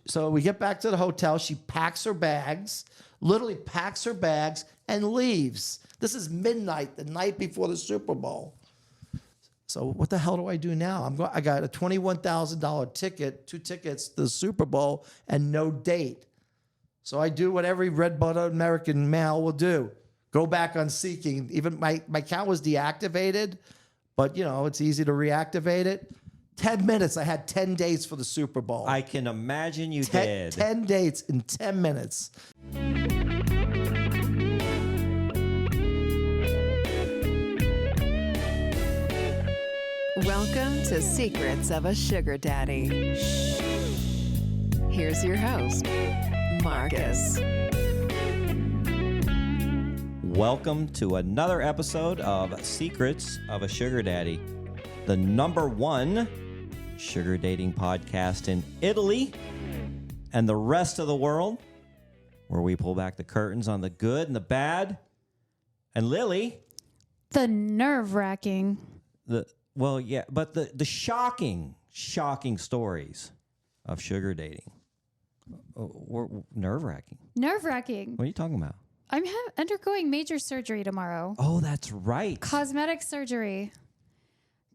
So we get back to the hotel. She packs her bags, literally packs her bags and leaves. This is midnight, the night before the Super Bowl. So what the hell do I do now? I got a $21,000 ticket, 2 tickets to the Super Bowl, and no date. So I do what every red-blooded American male will do: go back on Seeking. Even my account was deactivated, but it's easy to reactivate it. 10 minutes. I had 10 dates for the Super Bowl. I can imagine you did. 10 dates in 10 minutes. Welcome to Secrets of a Sugar Daddy. Here's your host, Marcus. Welcome to another episode of Secrets of a Sugar Daddy, the #1 sugar dating podcast in Italy and the rest of the world, where we pull back the curtains on the good and the bad. And Lily, the nerve-wracking. But the shocking stories of sugar dating. Were nerve-wracking. Nerve-wracking. What are you talking about? I'm undergoing major surgery tomorrow. Oh, that's right. Cosmetic surgery.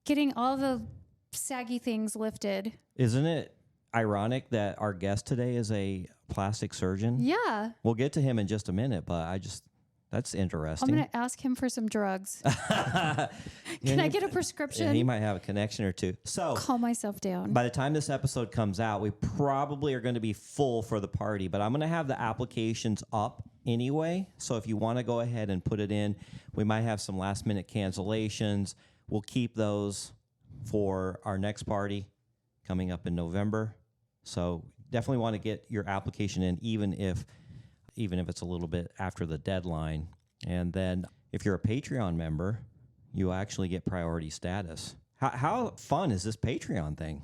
Getting all the saggy things lifted. Isn't it ironic that our guest today is a plastic surgeon? Yeah. We'll get to him in just a minute, but that's interesting. I'm going to ask him for some drugs. Can I get a prescription? Yeah, he might have a connection or two. So calm myself down. By the time this episode comes out, we probably are going to be full for the party, but I'm going to have the applications up anyway. So if you want to go ahead and put it in, we might have some last minute cancellations. We'll keep those for our next party coming up in November. So definitely want to get your application in, even if it's a little bit after the deadline. And then if you're a Patreon member, you actually get priority status. How fun is this Patreon thing?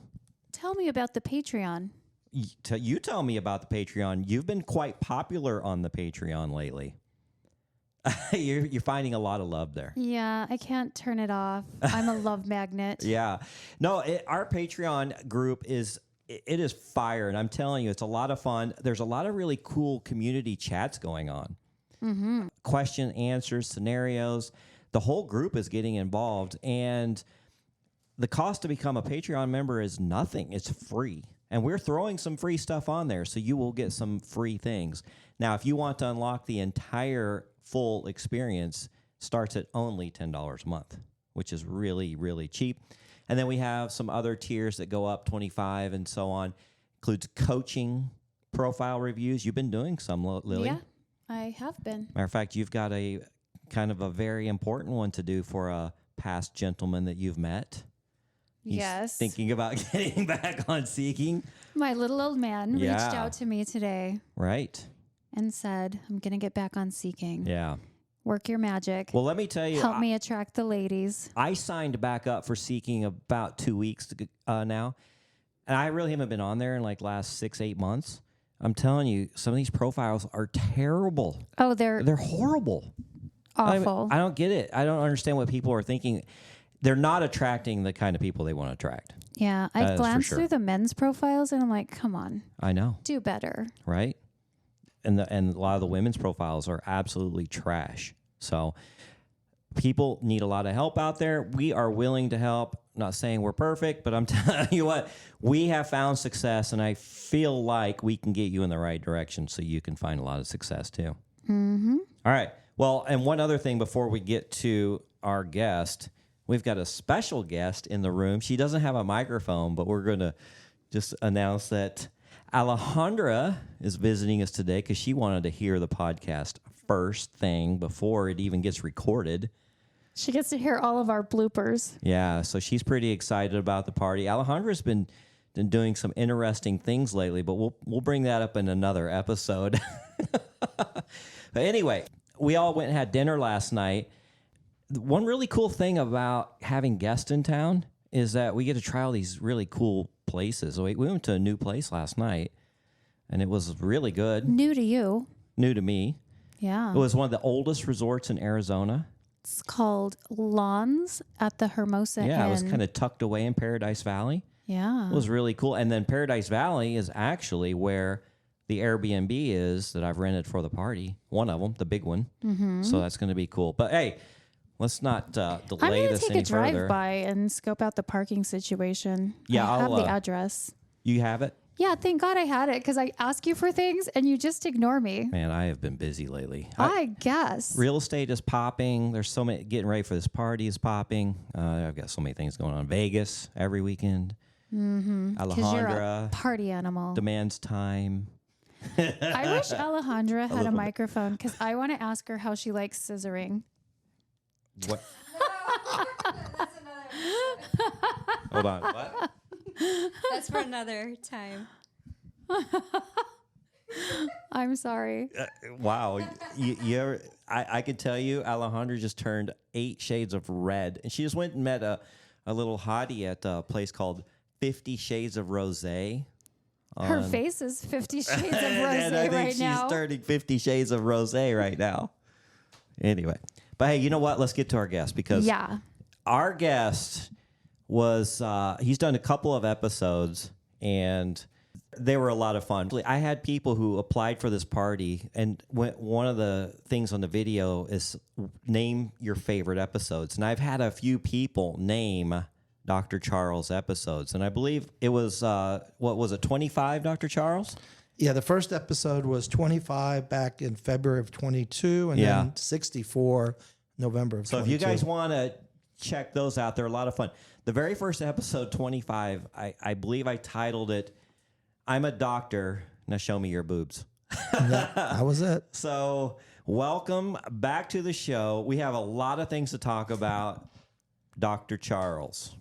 Tell me about the Patreon. You tell me about the Patreon. You've been quite popular on the Patreon lately. You're finding a lot of love there. Yeah, I can't turn it off. I'm a love magnet. Yeah. No, our Patreon group is fire, and I'm telling you, it's a lot of fun. There's a lot of really cool community chats going on. Mm-hmm. Question, answers, scenarios. The whole group is getting involved, and the cost to become a Patreon member is nothing. It's free, and we're throwing some free stuff on there, so you will get some free things. Now, if you want to unlock the entire full experience, starts at only $10 a month, which is really, really cheap. And then we have some other tiers that go up, $25 and so on. Includes coaching, profile reviews. You've been doing some, Lily. Yeah, I have been. Matter of fact, you've got a kind of a very important one to do for a past gentleman that you've met. He's thinking about getting back on Seeking. My little old man reached out to me today. Right. And said, I'm going to get back on Seeking. Yeah. Work your magic. Well, let me tell you. Help me attract the ladies. I signed back up for Seeking about 2 weeks now. And I really haven't been on there in like last 6-8 months. I'm telling you, some of these profiles are terrible. Oh, they're horrible. Awful. I don't get it. I don't understand what people are thinking. They're not attracting the kind of people they want to attract. Yeah. I glanced through the men's profiles and I'm like, come on. I know. Do better. Right? And a lot of the women's profiles are absolutely trash. So people need a lot of help out there. We are willing to help. I'm not saying we're perfect, but I'm telling you what, we have found success, and I feel like we can get you in the right direction so you can find a lot of success too. Mm-hmm. All right. Well, and one other thing before we get to our guest, we've got a special guest in the room. She doesn't have a microphone, but we're going to just announce that Alejandra is visiting us today because she wanted to hear the podcast first thing before it even gets recorded. She gets to hear all of our bloopers. Yeah, so she's pretty excited about the party. Alejandra's been doing some interesting things lately, but we'll bring that up in another episode. But anyway, we all went and had dinner last night. One really cool thing about having guests in town is that we get to try all these really cool places. We went to a new place last night, and it was really good. New to you. New to me. Yeah. It was one of the oldest resorts in Arizona. It's called Lawns at the Hermosa Inn. Yeah, it was kind of tucked away in Paradise Valley. Yeah. was really cool. And then Paradise Valley is actually where the Airbnb is that I've rented for the party. One of them, the big one. So that's going to be cool. But hey, let's not I'm delay going to this take any a drive further. by and scope out the parking situation. Yeah, I have I'll, the address. You have it? Yeah, thank God I had it because I ask you for things and you just ignore me. Man, I have been busy lately. I guess. Real estate is popping. There's so many, getting ready for this party is popping. I've got so many things going on. Vegas every weekend. Because you're a Alejandra party animal. demands time. I wish Alejandra had a microphone because I want to ask her how she likes scissoring. What? Hold on. What? That's for another time. I'm sorry. Wow. You ever, I could tell you, Alejandra just turned 8 shades of red. And she just went and met a little hottie at a place called 50 Shades of Rosé. Her face is 50 Shades of And I Rosé think right she's now. turning 50 Shades of Rosé right now. Anyway. But hey, you know what? Let's get to our guest because Yeah. our guest was, he's done a couple of episodes and they were a lot of fun. I had people who applied for this party, and one of the things on the video is name your favorite episodes. And I've had a few people name Dr. Charles episodes, and I believe it was, what was it, 25, Dr. Charles? Yeah, the first episode was 25 back in February of 22, and Yeah. then 64 November of So 22. if you guys want to check those out, they're a lot of fun. The very first episode, 25, I believe I titled it, I'm a doctor, now show me your boobs. That was it. So welcome back to the show. We have a lot of things to talk about. Dr. Charles,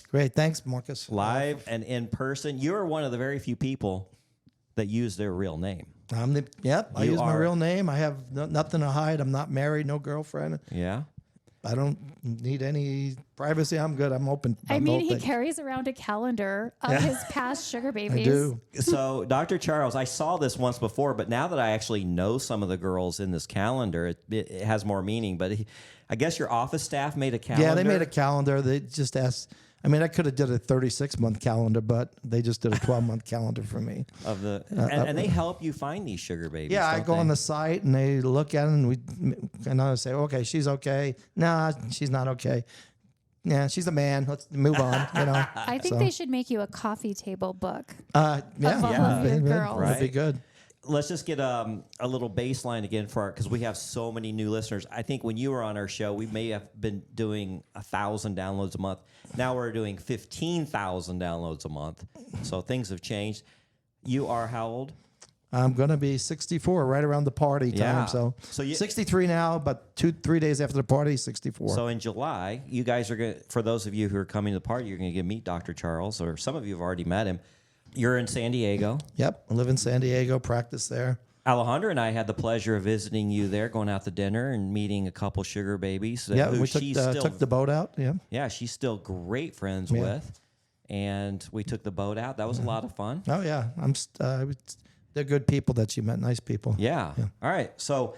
Great. Thanks, Marcus. live and in person. You're one of the very few people that use their real name. I You use my are- real name. I have nothing to hide. I'm not married, no girlfriend. Yeah. I don't need any privacy. I'm good. I'm open. I I'm mean, he open. carries around a calendar of his past sugar babies. I do. So, Dr. Charles, I saw this once before, but now that I actually know some of the girls in this calendar, it has more meaning. But I guess your office staff made a calendar. Yeah, they made a calendar. They just asked. I mean, I could have did a 36-month calendar, but they just did a 12-month calendar for me. of the, and they help you find these sugar babies. Yeah, I don't go on they? the site and they look at it and I say, okay, she's okay. Nah, she's not okay. Yeah, she's a man. Let's move on. You know. I think So, they should make you a coffee table book. Yeah, of all of your that'd be- girls. that'd be good. Let's just get a little baseline again for our, because we have so many new listeners. I think when you were on our show, we may have been doing 1,000 downloads a month. Now we're doing 15,000 downloads a month. So things have changed. You are how old? I'm gonna be 64 right around the party time. Yeah. So, So you- 63 now, but 3 days after the party, 64. So in July, you guys are going to, for those of you who are coming to the party, you're going to get meet Dr. Charles, or some of you have already met him. You're in San Diego. Yep, I live in San Diego, practice there. Alejandra and I had the pleasure of visiting you there, going out to dinner and meeting a couple sugar babies. Yeah, who we she's took the boat out. Yeah, Yeah, she's still great friends with. And we took the boat out. That was a lot of fun. oh yeah, they're good people that you met, nice people. Yeah. All right. So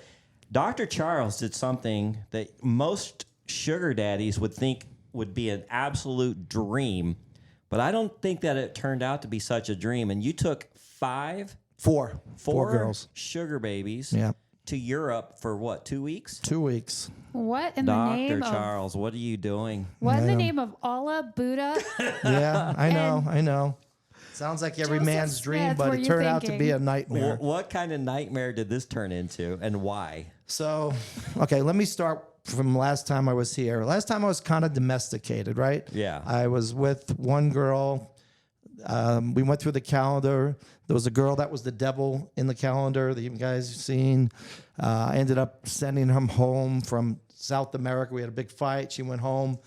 Dr. Charles did something that most sugar daddies would think would be an absolute dream, but I don't think that it turned out to be such a dream. And you took Four four girls. sugar babies Yeah, to Europe for what, 2 weeks? 2 weeks. What in the Dr. name Charles, what are you doing? of what in the know. name of Allah, Buddha? Yeah, I know, And I know. Sounds like every Joseph man's dream, Smith, but were it you turned out to be thinking? a nightmare. What kind of nightmare did this turn into, and why? So, okay, let me start from last time I was here. Last time I was kind of domesticated, right? Yeah. I was with one girl. We went through the calendar. There was a girl that was the devil in the calendar that you guys have seen. I ended up sending him home from South America. We had a big fight. She went home.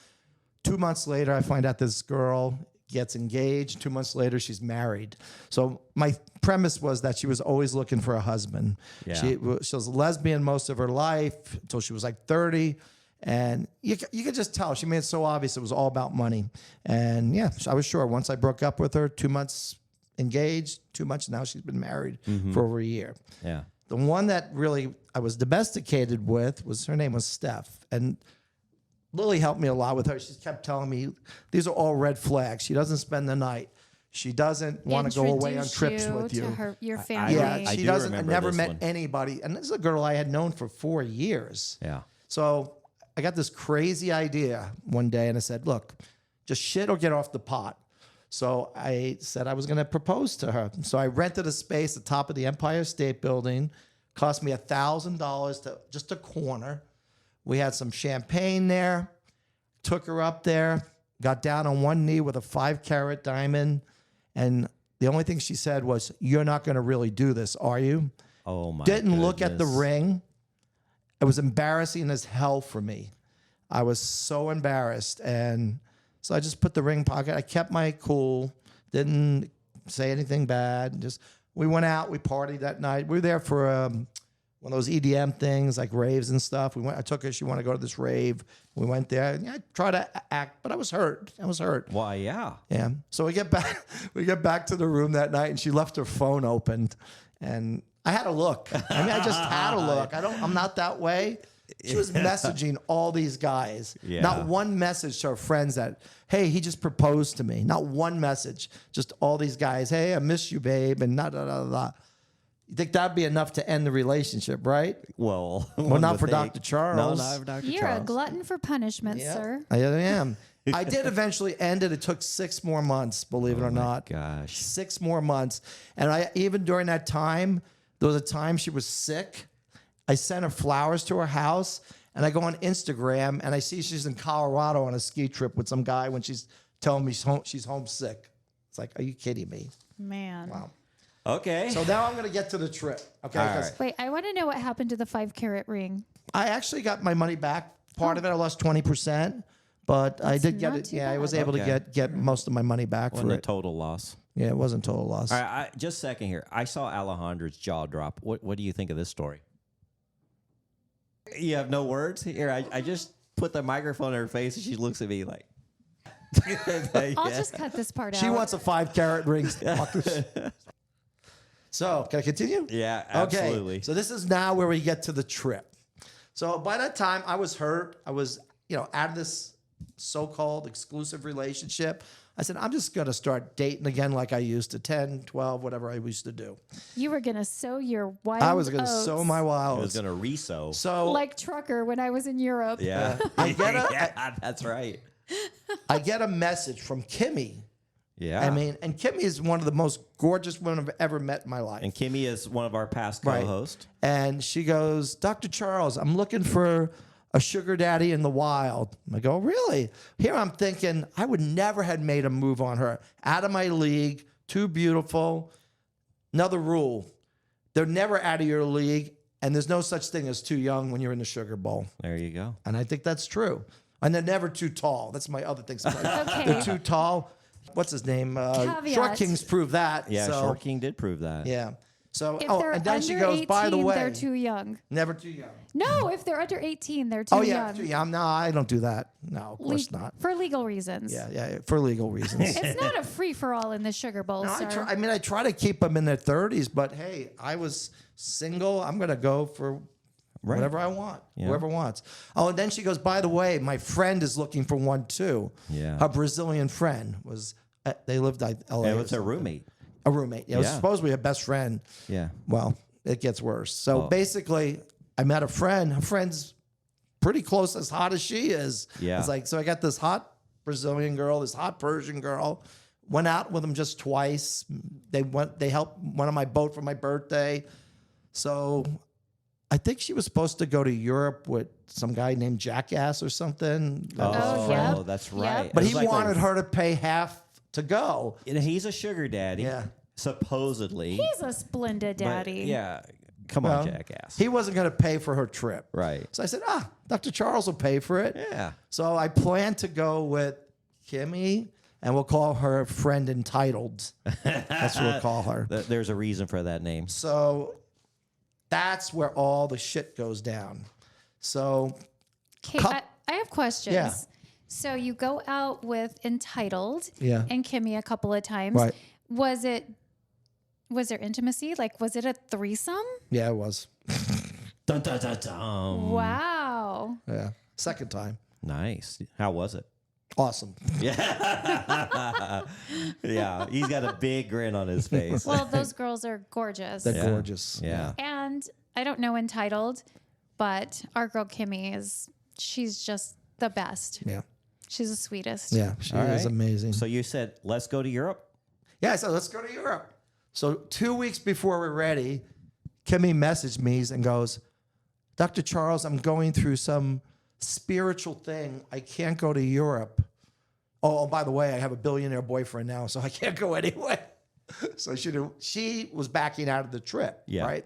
2 months later, I find out this girl gets engaged. 2 months later, she's married. So my premise was that she was always looking for a husband. Yeah. She was a lesbian most of her life until she was like 30. And you could just tell. She made it so obvious it was all about money. And yeah, I was sure. Once I broke up with her, 2 months engaged, 2 months, now she's been married for over a year. Yeah. The one that really I was domesticated with her name was Steph. And Lily helped me a lot with her. She kept telling me these are all red flags. She doesn't spend the night. She doesn't want to go away on trips with you. To your family. Yeah, I she do doesn't. I remember never this met one. anybody, and this is a girl I had known for 4 years. Yeah. So I got this crazy idea one day, and I said, "Look, just shit or get off the pot." So I said I was going to propose to her. So I rented a space at the top of the Empire State Building. Cost me $1,000 to just a corner. We had some champagne there. Took her up there. Got down on one knee with a 5-carat diamond, and the only thing she said was, "You're not going to really do this, are you?" Oh my. Didn't look at the goodness. ring. It was embarrassing as hell for me. I was so embarrassed. And so I just put the ring pocket. I kept my cool. Didn't say anything bad. Just we went out. We partied that night. We were there for one of those EDM things like raves and stuff. We went. I took her. She wanted to go to this rave. We went there. And I tried to act, but I was hurt. I was hurt. Why? Yeah. Yeah. So we get back. We get back to the room that night, and she left her phone opened, and I had a look. I mean, I just had a look. I'm not that way. She was messaging all these guys. Yeah. Not one message to her friends that, "Hey, he just proposed to me." Not one message. Just all these guys. "Hey, I miss you, babe," and da da da da. You think that'd be enough to end the relationship, right? Well, not for Dr. Charles. No, not for Dr. You're Charles. a glutton for punishment, Yeah, sir. I am. I did eventually end it. It took 6 more months, believe it or not. Gosh. 6 more months. And I even during that time, there was a time she was sick. I sent her flowers to her house, and I go on Instagram, and I see she's in Colorado on a ski trip with some guy when she's telling me she's homesick. It's like, are you kidding me? Man. Wow. Okay. So now I'm going to get to the trip. Okay. All 'Cause right. Wait, I want to know what happened to the 5-carat ring. I actually got my money back. Part of it, I lost 20%, but I did get not it. too Yeah, I bad. was able Okay. to get most of my money back Wasn't for a it. total loss. Yeah, it wasn't total loss. All right, just a second here. I saw Alejandra's jaw drop. What do you think of this story? You have no words? Here, I just put the microphone in her face and she looks at me like. I'll just cut this part out. She wants a 5-carat ring. So, can I continue? Yeah, absolutely. Okay. So this is now where we get to the trip. So by that time, I was hurt. I was, out of this so-called exclusive relationship. I said, I'm just going to start dating again like I used to, 10, 12, whatever I used to do. You were going to sow your wild I was going to oats sow my I wild. was going to reso. So like trucker when I was in Europe. Yeah. I get a- yeah, that's right. I get a message from Kimmy. Yeah. I mean, and Kimmy is one of the most gorgeous women I've ever met in my life. And Kimmy is one of our past Right. co-hosts. And she goes, Dr. Charles, I'm looking for a sugar daddy in the wild. I go, really? Here I'm thinking I would never have made a move on her. Out of my league, too beautiful. Another rule, they're never out of your league, and there's no such thing as too young when you're in the Sugar Bowl. There you go. And I think that's true. And they're never too tall. That's my other thing. Sometimes Okay. they're too tall. What's his name? Short Caveat. Kings prove that. Yeah, so, Short King did prove that. Yeah. So, If they're and then under she goes, 18, by the way, they're too young. never too young. No, if they're under 18, they're too Oh, yeah, young. too young. No, I don't do that. No, of course not. For legal reasons. Yeah, for legal reasons. It's not a free-for-all in the Sugar Bowl, No, sir. I try to keep them in their 30s, but hey, I was single. I'm going to go for whatever I want, whoever wants. Oh, and then she goes, by the way, my friend is looking for one too. Yeah. Her Brazilian friend was, they lived in LA. It or was a something. roommate. A roommate. Yeah, it was Yeah. supposed to be a best friend. Yeah. Well, it gets worse. So Oh. basically, I met a friend. Her friend's pretty close, as hot as she is. Yeah. It's like, so I got this hot Brazilian girl, this hot Persian girl. Went out with them just twice. They helped one on my boat for my birthday. So I think she was supposed to go to Europe with some guy named Jackass or something. That was Oh, a friend. yep. That's Yep. right. But It he was like wanted her to pay half to go. He's a sugar daddy. Yeah. Supposedly. He's a splendid But, daddy. yeah. Come Well, on, jackass. He wasn't going to pay for her trip. Right. So I said, Dr. Charles will pay for it. Yeah. So I plan to go with Kimmy, and we'll call her friend entitled. That's what we'll call her. There's a reason for that name. So that's where all the shit goes down. So Okay, I have questions. Yeah. So you go out with Entitled Yeah. and Kimmy a couple of times. Right. Was there intimacy? Like, was it a threesome? yeah, it was. Dun, dun, dun, dun. Wow. Yeah. Second time. Nice. How was it? Awesome. Yeah. Yeah. He's got a big grin on his face. Well, those girls are gorgeous. They're gorgeous. Yeah. And I don't know Entitled, but our girl Kimmy she's just the best. Yeah. She's the sweetest. Yeah. She All is right. amazing. So you said, let's go to Europe? Yeah, so let's go to Europe. So 2 weeks before we're ready, Kimmy messaged me and goes, Dr. Charles, I'm going through some spiritual thing. I can't go to Europe. Oh, by the way, I have a billionaire boyfriend now, so I can't go anyway. So she was backing out of the trip, right?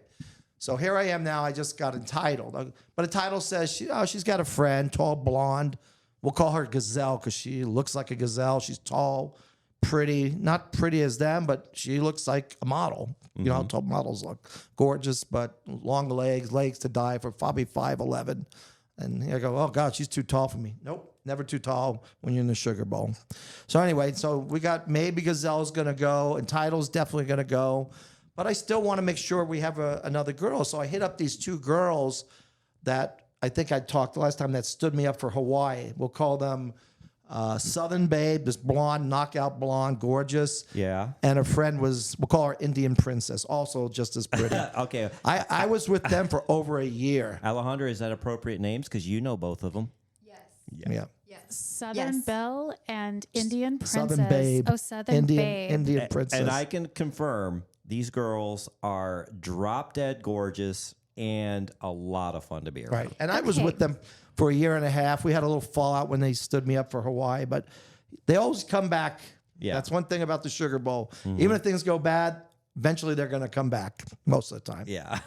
So here I am now. I just got Entitled. But Entitled says she's got a friend, tall, blonde. We'll call her Gazelle because she looks like a gazelle. She's tall, pretty, not pretty as them, but she looks like a model. You know how tall models look. Gorgeous, but long legs to die for, probably 5'11". And I go, oh, God, she's too tall for me. Nope, never too tall when you're in the Sugar Bowl. So anyway, so we got maybe Gazelle's going to go. Entitled's definitely going to go. But I still want to make sure we have another girl. So I hit up these two girls that I think I talked the last time that stood me up for Hawaii. We'll call them Southern Babe, this blonde, knockout blonde, gorgeous. Yeah. And her friend we'll call her Indian Princess, also just as pretty. Okay. I was with them for over a year. Alejandra, is that appropriate names? Because you know both of them. Yeah. Southern Yes. Belle and Indian Princess. Southern Babe. Oh, Southern Babe. Indian Princess. And I can confirm these girls are drop dead gorgeous and a lot of fun to be around. Right. And I was Okay. with them for a year and a half. We had a little fallout when they stood me up for Hawaii, but they always come back. Yeah. That's one thing about the Sugar Bowl. Even if things go bad, eventually they're going to come back most of the time. Yeah.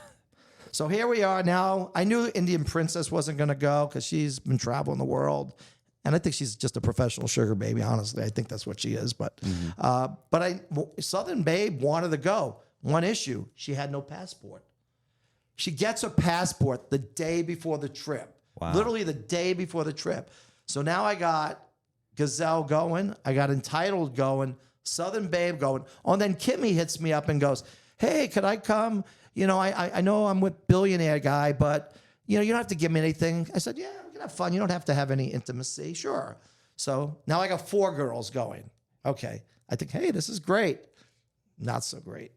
So here we are now. I knew Indian Princess wasn't going to go because she's been traveling the world. And I think she's just a professional sugar baby, honestly. I think that's what she is. But Southern Babe wanted to go. One issue, she had no passport. She gets her passport the day before the trip. Wow. Literally the day before the trip. So now I got Gazelle going. I got Entitled going. Southern Babe going. Oh, and then Kimmy hits me up and goes, hey, could I come? You know, I know I'm with billionaire guy, but, you know, you don't have to give me anything. I said, yeah, we can have fun. You don't have to have any intimacy. Sure. So now I got 4 girls going. Okay. I think, hey, this is great. Not so great.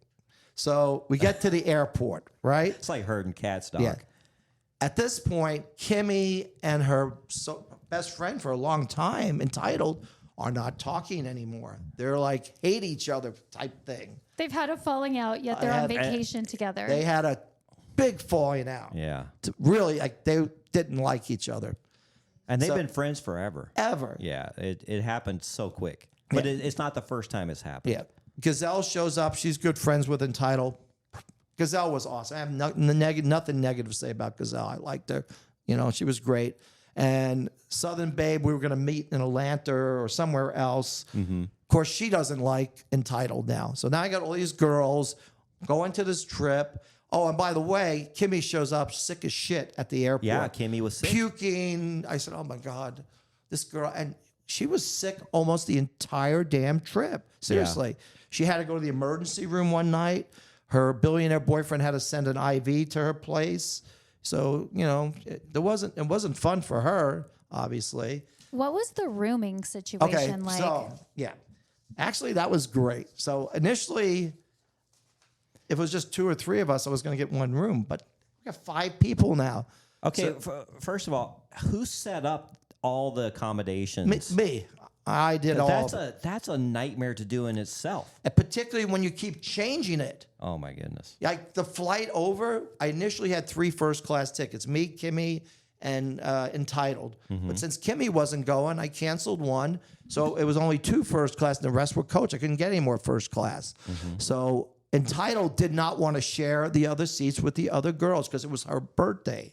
So we get to the airport, right? It's like herding cats, dog. Yeah. At this point, Kimmy and her best friend for a long time, Entitled, are not talking anymore. They're like hate each other type thing. They've had a falling out, yet they're on vacation together. They had a big falling out. Yeah. Really, like they didn't like each other. And they've So- been friends forever. Ever. Yeah. It happened so quick. But Yeah. it's not the first time it's happened. Yeah. Gazelle shows up. She's good friends with Entitled. Gazelle was awesome. I have nothing negative to say about Gazelle. I liked her. You know, she was great. And Southern Babe, we were going to meet in Atlanta or somewhere else. Of course, she doesn't like Entitled now. So now I got all these girls going to this trip. Oh, and by the way, Kimmy shows up sick as shit at the airport. Yeah, Kimmy was sick. Puking. I said, oh my God, this girl. And she was sick almost the entire damn trip. Seriously. She had to go to the emergency room one night. Her billionaire boyfriend had to send an IV to her place. So, you know, it wasn't fun for her, obviously. What was the rooming situation like? So, yeah. Actually, that was great. So initially, if it was just 2 or 3 of us, I was going to get one room. But we got 5 people now. Okay, first of all, who set up all the accommodations? Me. I did all of it. That's a nightmare to do in itself. And particularly when you keep changing it. Oh my goodness. Like the flight over, I initially had 3 first-class tickets. Me, Kimmy, and Entitled. But since Kimmy wasn't going, I canceled one. So it was only 2 first class, and the rest were coach. I couldn't get any more first class. So Entitled did not want to share the other seats with the other girls because it was her birthday.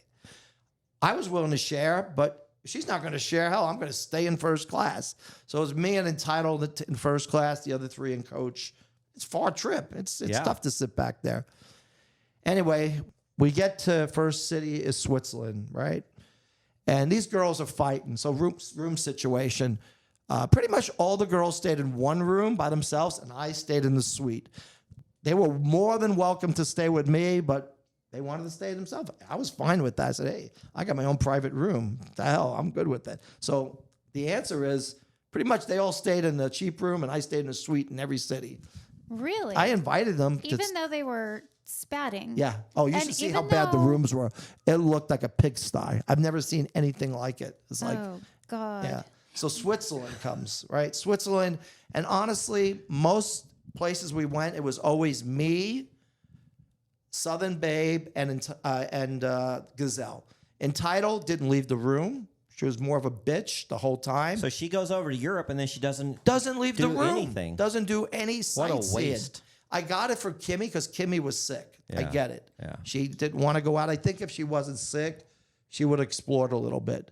I was willing to share, but she's not going to share. Hell, I'm going to stay in first class. So it was me and Entitled in first class, the other 3 in coach. It's a far trip. It's tough to sit back there. Anyway, we get to first city is Switzerland, right? And these girls are fighting. So room situation. Pretty much all the girls stayed in one room by themselves, and I stayed in the suite. They were more than welcome to stay with me, but They wanted to stay themselves. I was fine with that. I said, hey, I got my own private room. The hell, I'm good with that. So the answer is pretty much they all stayed in the cheap room, and I stayed in a suite in every city. Really? I invited them to. Even though they were spatting. Yeah. Oh, you And should see how even bad the though- rooms were. It looked like a pigsty. I've never seen anything like it. It's like, Oh, God. yeah. So Switzerland comes, right? Switzerland. And honestly, most places we went, it was always me, Southern Babe, and Gazelle. Entitled didn't leave the room. She was more of a bitch the whole time. So she goes over to Europe and then she doesn't Leave do the room. anything. Doesn't do any What a sightseeing. waste. I got it for Kimmy because Kimmy was sick. I Yeah. get it. Yeah. She didn't want to go out. I think if she wasn't sick, she would have explored a little bit.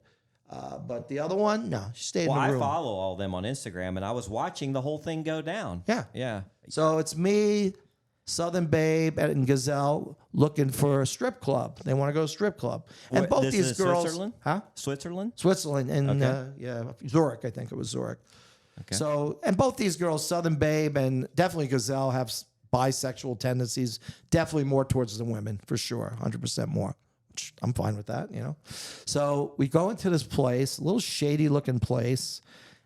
But the other one, no, she stayed Well, in the I room. follow all them on Instagram, and I was watching the whole thing go down. Yeah. Yeah. So it's me, Southern Babe, and Gazelle looking for a strip club. They want to go to a strip club. And What, both this these is girls. Switzerland? Huh? Switzerland? Switzerland and Okay. Zurich, I think it was Zurich. Okay. So, and both these girls, Southern Babe and definitely Gazelle, have bisexual tendencies, definitely more towards the women, for sure, 100% more. Which I'm fine with that, you know. So we go into this place, a little shady looking place,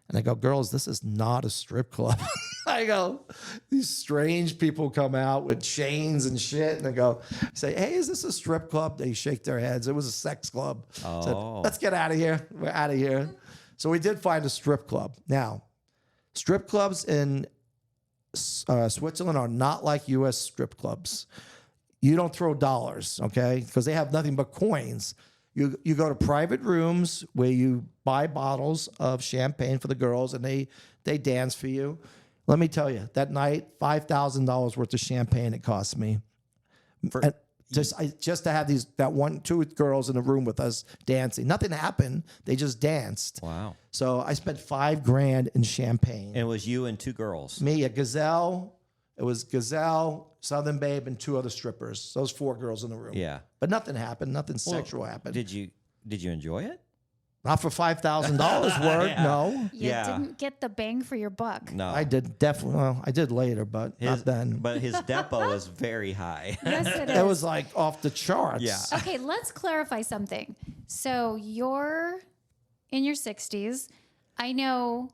and I go, girls, this is not a strip club. I go, these strange people come out with chains and shit, and I go, say, hey, is this a strip club? They shake their heads. It was a sex club. Oh. Said, let's get out of here. We're out of here. So we did find a strip club. Now, strip clubs in Switzerland are not like U.S. strip clubs. You don't throw dollars, okay? Because they have nothing but coins. You go to private rooms where you buy bottles of champagne for the girls, and they dance for you. Let me tell you, that night, $5,000 worth of champagne it cost me. And just to have two girls in the room with us dancing. Nothing happened. They just danced. Wow. So I spent $5,000 in champagne. And it was you and two girls. Me, a Gazelle. It was Gazelle, Southern Babe, and two other strippers. Those 4 girls in the room. Yeah. But nothing happened. Nothing sexual happened. Did you enjoy it? Not for $5,000 worth. Yeah. No. You Yeah. didn't get the bang for your buck. No. I did definitely. Well, I did later, but not then. But his depo is very high. Yes, it is. It was like off the charts. Yeah. Okay, let's clarify something. So you're in your 60s. I know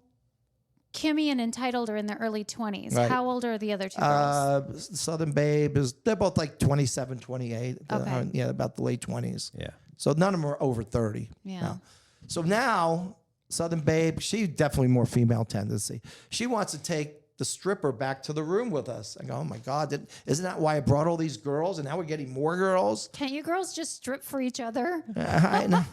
Kimmy and Entitled are in their early 20s. Right. How old are the other two girls? Southern Babe they're both like 27, 28. Okay. Yeah, about the late 20s. Yeah. So none of them are over 30. Yeah. No. So now, Southern Babe, she definitely more female tendency. She wants to take the stripper back to the room with us. I go, oh my God, isn't that why I brought all these girls? And now we're getting more girls? Can't you girls just strip for each other? I know.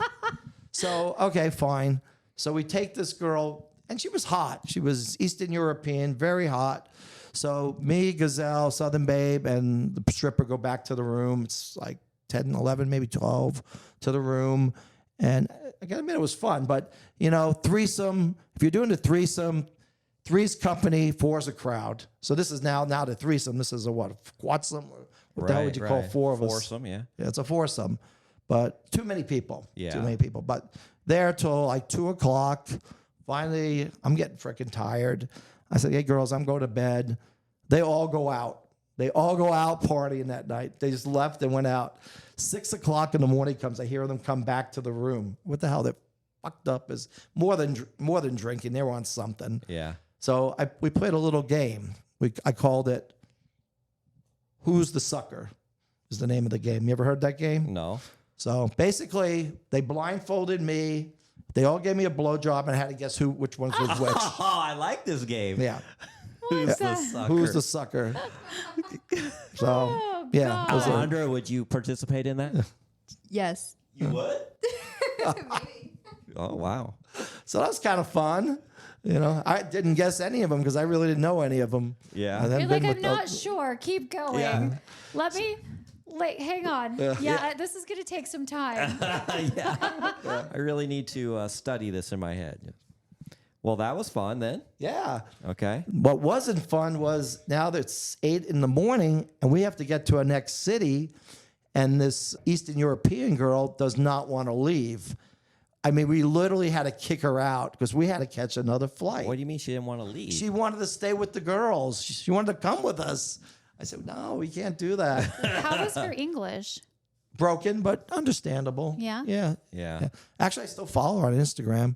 So, okay, fine. So we take this girl, and she was hot. She was Eastern European, very hot. So me, Gazelle, Southern Babe, and the stripper go back to the room. It's like 10, 11, maybe 12 to the room. And I gotta admit, it was fun. But, you know, threesome, if you're doing a threesome, three's company, four's a crowd. So this is now the threesome. This is a what, quadsome? What the hell would you call 4 of us? Foursome, yeah. Yeah, it's a foursome, but too many people. Yeah. Too many people. But there till like 2 o'clock. Finally, I'm getting freaking tired. I said, hey, girls, I'm going to bed. They all go out. They all go out partying that night. They just left and went out. 6 o'clock in the morning comes. I hear them come back to the room. What the hell? They're fucked up. Is more than drinking. They were on something. Yeah. So we played a little game. I called it Who's the Sucker is the name of the game. You ever heard that game? No. So basically, they blindfolded me. They all gave me a blowjob, and I had to guess which one was which. Oh, I like this game. Yeah. Who's the sucker? Who's the sucker? So, yeah. it was a- Alejandra, would you participate in that? Yes. You would? Oh, wow. so that was kind of fun. You know, I didn't guess any of them because I really didn't know any of them. Yeah. And then You're been like, I'm with not sure. Keep going. Yeah. Let me, hang on. Yeah, this is going to take some time. I really need to study this in my head. Well, that was fun then. Yeah. Okay. What wasn't fun was now that it's 8 in the morning and we have to get to our next city, and this Eastern European girl does not want to leave. I mean, we literally had to kick her out because we had to catch another flight. What do you mean she didn't want to leave? She wanted to stay with the girls. She wanted to come with us. I said, no, we can't do that. How was her English? Broken, but understandable. Yeah? Yeah. Yeah. Actually, I still follow her on Instagram.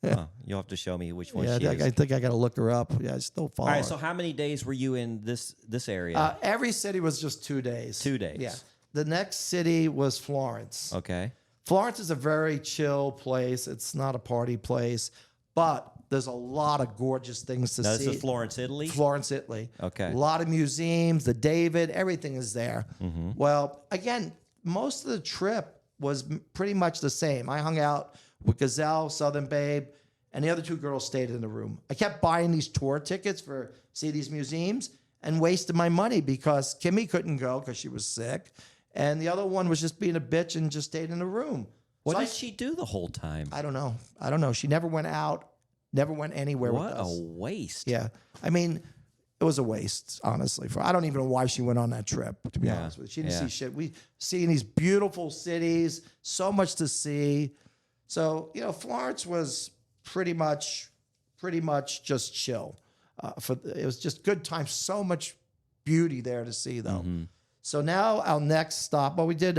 Huh. You'll have to show me which one Yeah, she I is. think I got to look her up. Yeah, I still follow All right. her. So how many days were you in this area? Every city was just 2 days. 2 days. Yeah. The next city was Florence. Okay. Florence is a very chill place. It's not a party place, but there's a lot of gorgeous things to Now, see. this is Florence, Italy? Florence, Italy. Okay. A lot of museums, the David, everything is there. Well, again, most of the trip was pretty much the same. I hung out with Gazelle, Southern Babe, and the other 2 girls stayed in the room. I kept buying these tour tickets for see these museums and wasted my money because Kimmy couldn't go because she was sick. And the other one was just being a bitch and just stayed in the room. What So did she do the whole time? I don't know. She never went out, never went anywhere What with a us. waste. Yeah. I mean, it was a waste, honestly. I don't even know why she went on that trip, to be honest with you. She didn't see shit. We seeing these beautiful cities, so much to see. So, Florence was pretty much just chill. It was just good time. So much beauty there to see, though. So now our next stop, we did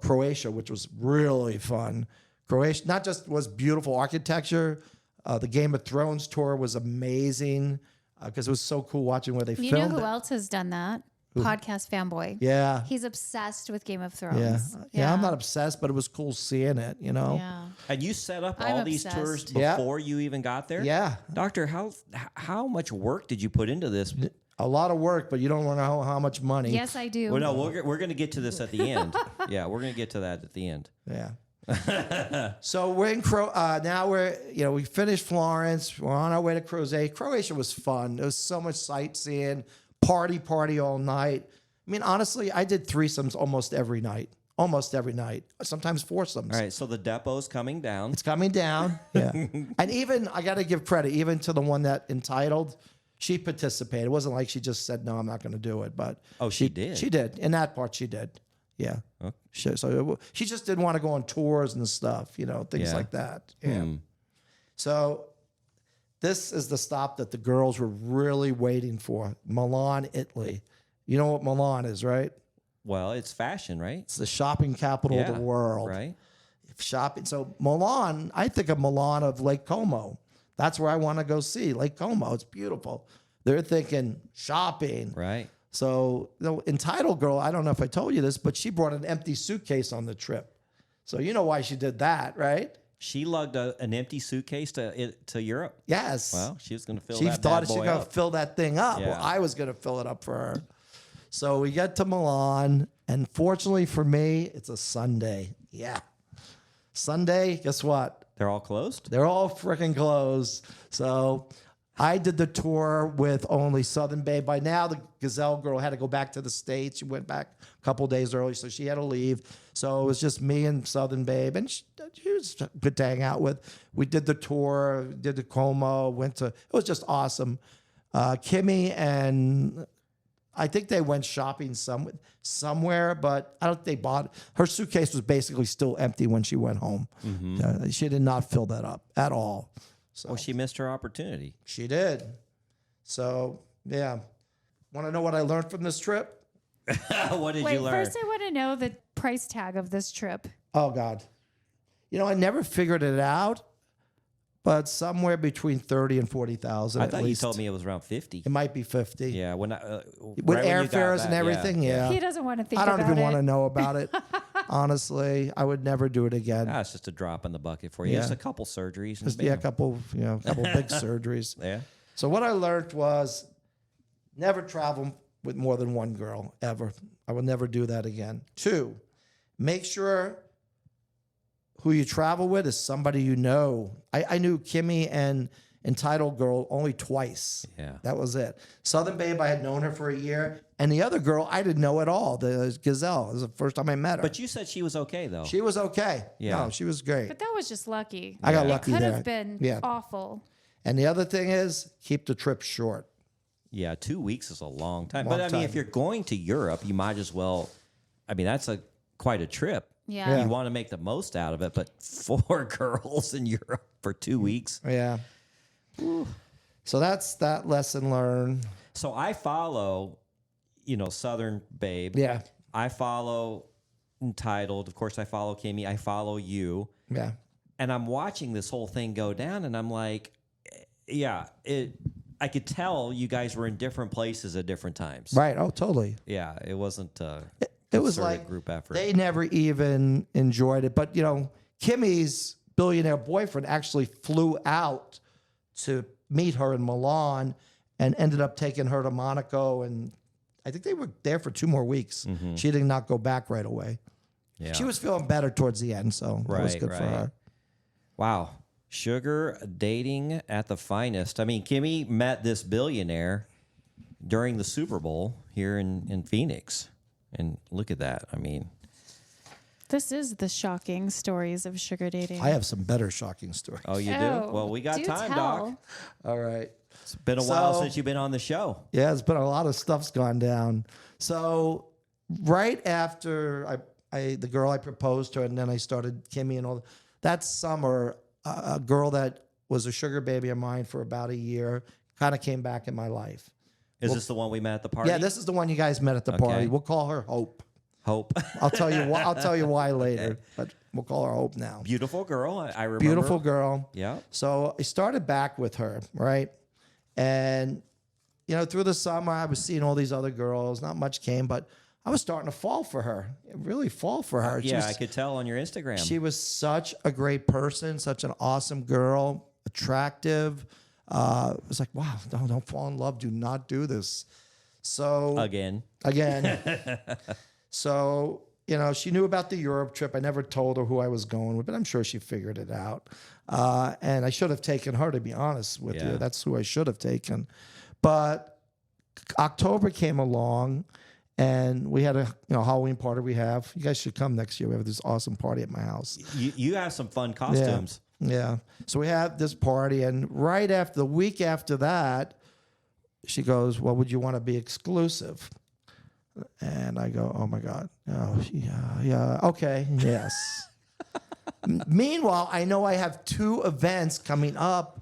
Croatia, which was really fun. Croatia not just was beautiful architecture, the Game of Thrones tour was amazing because it was so cool watching where they You filmed know who it. else has done that? Podcast fanboy. Yeah. He's obsessed with Game of Yeah. Thrones. Yeah, I'm not obsessed, but it was cool seeing it, Yeah. And you set up I'm all these obsessed. tours Yeah. before you even got there? Yeah. Doctor, how much work did you put into this? A lot of work, but you don't want to know how much money. Yes, I do. Well, no, we're going to get to this at the end. Yeah, we're going to get to that at the end. Yeah. So we're in now we finished Florence. We're on our way to Croatia. Croatia was fun. There was so much sightseeing, party all night. I mean, honestly, I did threesomes almost every night. Sometimes foursomes. All right, so the depot's coming down. It's coming down. Yeah. And even, I got to give credit, even to the one that entitled, she participated. It wasn't like she just said, no, I'm not going to do it. But She did? She did. In that part, she did. Yeah. Okay. She just didn't want to go on tours and stuff, things Yeah. like that. Yeah. So this is the stop that the girls were really waiting for. Milan, Italy. You know what Milan is, right? Well, it's fashion, right? It's the shopping capital of the world. Right. Shopping. So Milan, I think of Milan of Lake Como. That's where I want to go see Lake Como. It's beautiful. They're thinking shopping. Right. So the entitled girl, I don't know if I told you this, but she brought an empty suitcase on the trip. So you know why she did that, right? She lugged an empty suitcase to Europe. Yes. Well, she was going to fill She that thought bad she was boy going to up. fill that thing up. Yeah. Well, I was going to fill it up for her. So we get to Milan, and fortunately for me, it's a Sunday. Yeah. Sunday, guess what? They're all closed? They're all freaking closed. So I did the tour with only Southern Bay. By now, the Gazelle girl had to go back to the States. She went back a couple days early, so she had to leave. So it was just me and Southern Babe, and she was good to hang out with. We did the tour, did the Como, it was just awesome. Kimmy and I think they went shopping somewhere, but I don't think they bought. Her suitcase was basically still empty when she went home. She did not fill that up at all. So Well, she missed her opportunity. she did. So yeah, want to know what I learned from this trip? What did Wait, you learn? first I want to know the price tag of this trip. Oh God, I never figured it out, but somewhere between 30 and 40,000. I at thought least. you told me it was around 50. It might be 50. Yeah, when With right when you got airfares back, and everything, yeah. He doesn't want to think I don't about even it. want to know about it. Honestly, I would never do it again. Ah, it's just a drop in the bucket for you. Yeah. Just a couple surgeries. And Just, yeah, a bam. couple big surgeries. Yeah. So what I learned was never travel with more than one girl ever. I will never do that again. 2, make sure who you travel with is somebody you know. I knew Kimmy and Entitled Girl only twice. Yeah. That was it. Southern Babe, I had known her for a year. And the other girl, I didn't know at all. The Gazelle. It was the first time I met her. But you said she was okay, though. She was okay. Yeah. No, she was great. But that was just lucky. I got It lucky could there. have been Yeah. awful. And the other thing is, keep the trip short. Yeah, 2 weeks is a long time. Long But I mean, if time. you're going to Europe, you might as well. I mean, that's quite a trip. Yeah. Yeah. You want to make the most out of it. But 4 girls in Europe for 2 weeks. Yeah. So that's that lesson learned. So I follow, Southern Babe. Yeah. I follow Entitled. Of course, I follow Kimmy. I follow you. Yeah. And I'm watching this whole thing go down, and I'm like, yeah, I could tell you guys were in different places at different times. Right. Oh, totally. Yeah, it wasn't It was concerted like group effort. they never even enjoyed it. But, Kimmy's billionaire boyfriend actually flew out to meet her in Milan and ended up taking her to Monaco. And I think they were there for 2 more weeks. She did not go back right away. Yeah. She was feeling better towards the end, so that was Right, good for right. her. Wow. Sugar dating at the finest. I mean, Kimmy met this billionaire during the Super Bowl here in Phoenix. And look at that. I mean, This is the shocking stories of sugar dating. I have some better shocking stories. oh, you Oh, do? Well, we got do time, tell. Doc. All right. It's been a while So- since you've been on the show. Yeah, it's been a lot of stuff's gone down. So right after the girl I proposed to, and then I started Kimmy and all that summer, a girl that was a sugar baby of mine for about a year kind of came back in my life. Is this the one we met at the party? Yeah, this is the one you guys met at the party. Okay. We'll call her Hope. Hope. I'll tell you why. I'll tell you why later, but we'll call her Hope now. Beautiful girl. I remember. Beautiful girl. Yeah. So I started back with her, right? And, through the summer, I was seeing all these other girls. Not much came, but I was starting to fall for her, really fall for her. Yeah, I could tell on your Instagram. She was such a great person, such an awesome girl, attractive. It was like, wow, don't fall in love. Do not do this. So Again. So, she knew about the Europe trip. I never told her who I was going with, but I'm sure she figured it out. And I should have taken her, to be honest with Yeah. you. That's who I should have taken. But October came along, and we had a Halloween party we have. You guys should come next year. We have this awesome party at my house. You have some fun costumes. Yeah. So we had this party, and right after the week after that, she goes, "Well, would you want to be exclusive?" And I go, "Oh my God. Oh, yeah. Okay. Yes." Meanwhile, I know I have 2 events coming up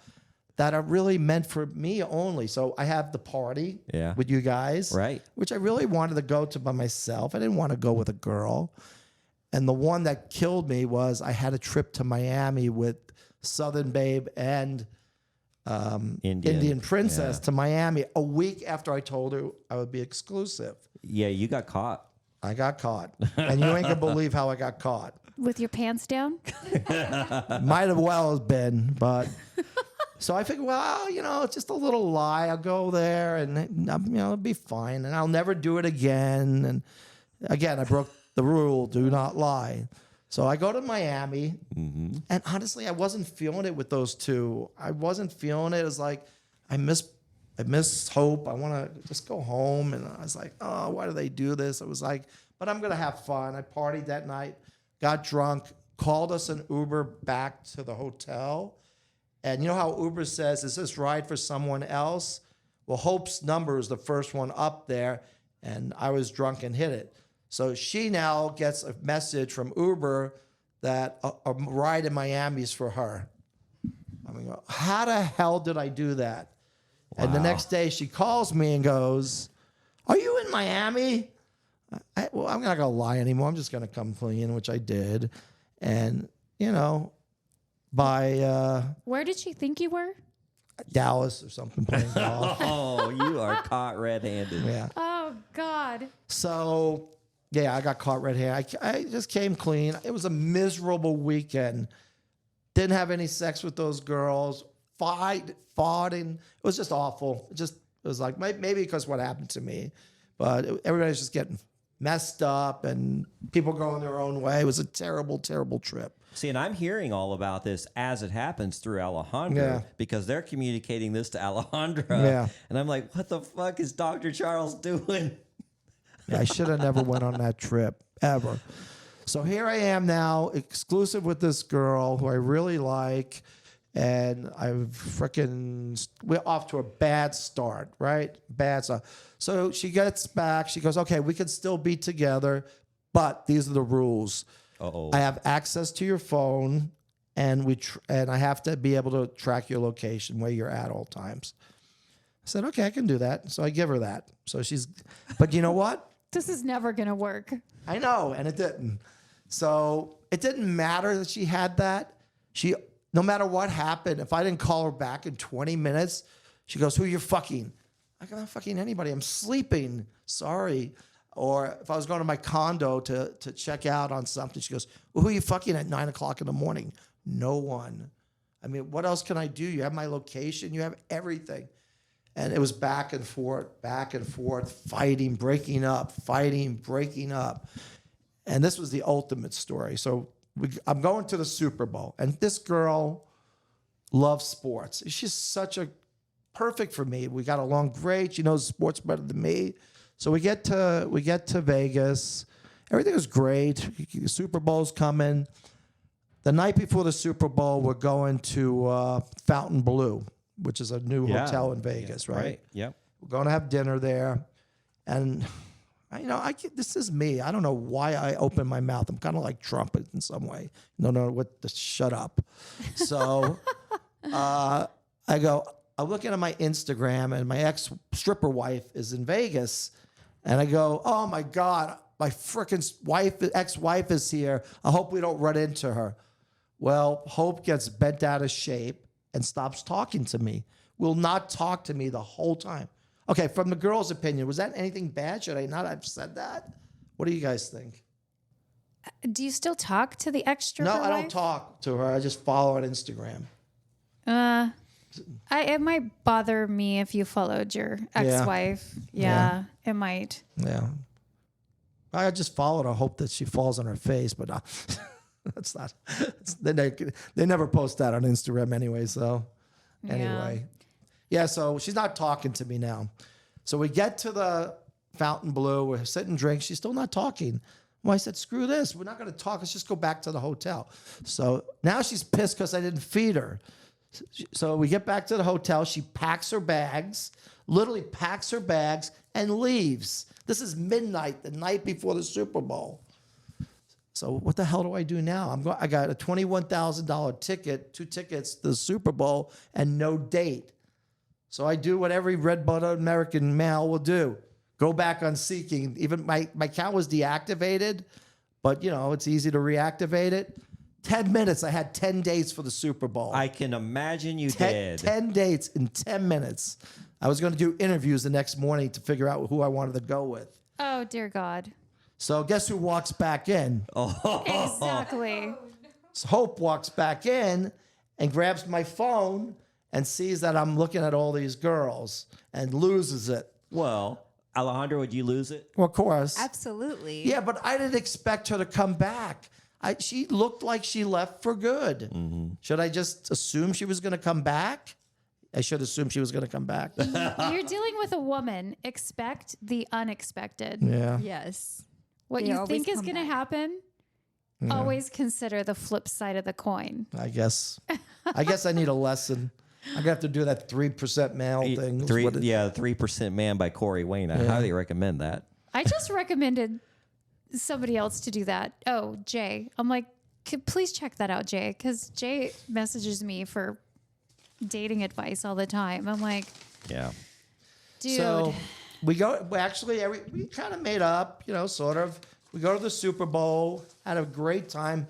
that are really meant for me only. So I have the party Yeah. with you guys, Right. which I really wanted to go to by myself. I didn't want to go with a girl. And the one that killed me was I had a trip to Miami with Southern Babe and Indian Princess Yeah. to Miami a week after I told her I would be exclusive. Yeah, you got caught. I got caught. And you ain't going to believe how I got caught. With your pants down? Might have well have been, but... So I figured, well, it's just a little lie. I'll go there and, it'll be fine. And I'll never do it again. And again, I broke the rule, do not lie. So I go to Miami. And honestly, I wasn't feeling it with those 2. I wasn't feeling it. It was like, I miss Hope. I want to just go home. And I was like, oh, why do they do this? It was like, but I'm going to have fun. I partied that night, got drunk, called us an Uber back to the hotel. And you know how Uber says, is this ride for someone else? Well, Hope's number is the first one up there, and I was drunk and hit it. So she now gets a message from Uber that a ride in Miami is for her. I mean, how the hell did I do that? And the next day she calls me and goes, "Are you in Miami?" Well, I'm not going to lie anymore. I'm just going to come clean, which I did. And, by Where did she think you were? Dallas or something playing golf. Oh, you are caught red-handed. Yeah. Oh, God. So, yeah, I got caught red-handed. I just came clean. It was a miserable weekend. Didn't have any sex with those girls. Fought. It was just awful. It was like maybe because what happened to me, but everybody's just getting messed up and people going their own way. It was a terrible, terrible trip. See, and I'm hearing all about this as it happens through Alejandro Yeah. because they're communicating this to Alejandra. Yeah. And I'm like, what the fuck is Dr. Charles doing? I should have never went on that trip ever. So here I am now, exclusive with this girl who I really like, and we're off to a bad start, right? Bad start. So she gets back. She goes, "Okay, we can still be together, but these are the rules. Uh-oh. I have access to your phone, and I have to be able to track your location, where you're at all times." I said, "Okay, I can do that." So I give her that. So but you know what? this is never going to work. I know, and it didn't. So it didn't matter that she had that. No matter what happened, if I didn't call her back in 20 minutes, she goes, "Who you fucking?" I go, "I'm not fucking anybody. I'm sleeping. Sorry." Or if I was going to my condo to check out on something, she goes, "Well, who are you fucking at 9 o'clock in the morning?" No one. I mean, what else can I do? You have my location. You have everything. And it was back and forth, fighting, breaking up, fighting, breaking up. And this was the ultimate story. So I'm going to the Super Bowl, and this girl loves sports. She's perfect for me. We got along great. She knows sports better than me. So we get to Vegas. Everything was great. The Super Bowl's coming. The night before the Super Bowl, we're going to Fontainebleau, which is a new hotel in Vegas, right? Yep. We're going to have dinner there. And, this is me. I don't know why I open my mouth. I'm kind of like Trump in some way. Shut up. So I go, I'm looking at my Instagram, and my ex-stripper wife is in Vegas. And I go, "Oh, my God, my freaking ex-wife is here. I hope we don't run into her." Well, Hope gets bent out of shape and stops talking to me. Will not talk to me the whole time. Okay, from the girl's opinion, was that anything bad? Should I not have said that? What do you guys think? Do you still talk to the extra? No, I don't talk to her. I just follow her on Instagram. It might bother me if you followed your ex-wife. Yeah, it might. Yeah. I just followed her, hope that she falls on her face, but that's not. They never post that on Instagram anyway. So anyway, so she's not talking to me now. So we get to the Fontainebleau. We're sitting drinks. She's still not talking. Well, I said, "Screw this. We're not going to talk. Let's just go back to the hotel." So now she's pissed because I didn't feed her. So we get back to the hotel. She packs her bags, literally packs her bags and leaves. This is midnight, the night before the Super Bowl. So what the hell do I do now? I got a $21,000 ticket, 2 tickets to the Super Bowl, and no date. So I do what every red-blooded American male will do: go back on Seeking. Even my account was deactivated, but it's easy to reactivate it. 10 minutes. I had 10 dates for the Super Bowl. I can imagine you did. 10 dates in 10 minutes. I was going to do interviews the next morning to figure out who I wanted to go with. Oh, dear God. So guess who walks back in? Exactly. So Hope walks back in and grabs my phone and sees that I'm looking at all these girls and loses it. Well, Alejandro, would you lose it? Well, of course. Absolutely. Yeah, but I didn't expect her to come back. She looked like she left for good. Mm-hmm. Should I just assume she was going to come back? I should assume she was going to come back. You're dealing with a woman. Expect the unexpected. Yeah. Yes. What They you always think is come going to back. happen, always consider the flip side of the coin. I guess I need a lesson. I'm going to have to do that 3% male thing. 3% Man by Corey Wayne. I highly recommend that. I just recommended somebody else to do that. Oh, Jay. I'm like, please check that out, Jay, because Jay messages me for dating advice all the time. I'm like, Yeah. dude. So we kind of made up, sort of. We go to the Super Bowl, had a great time.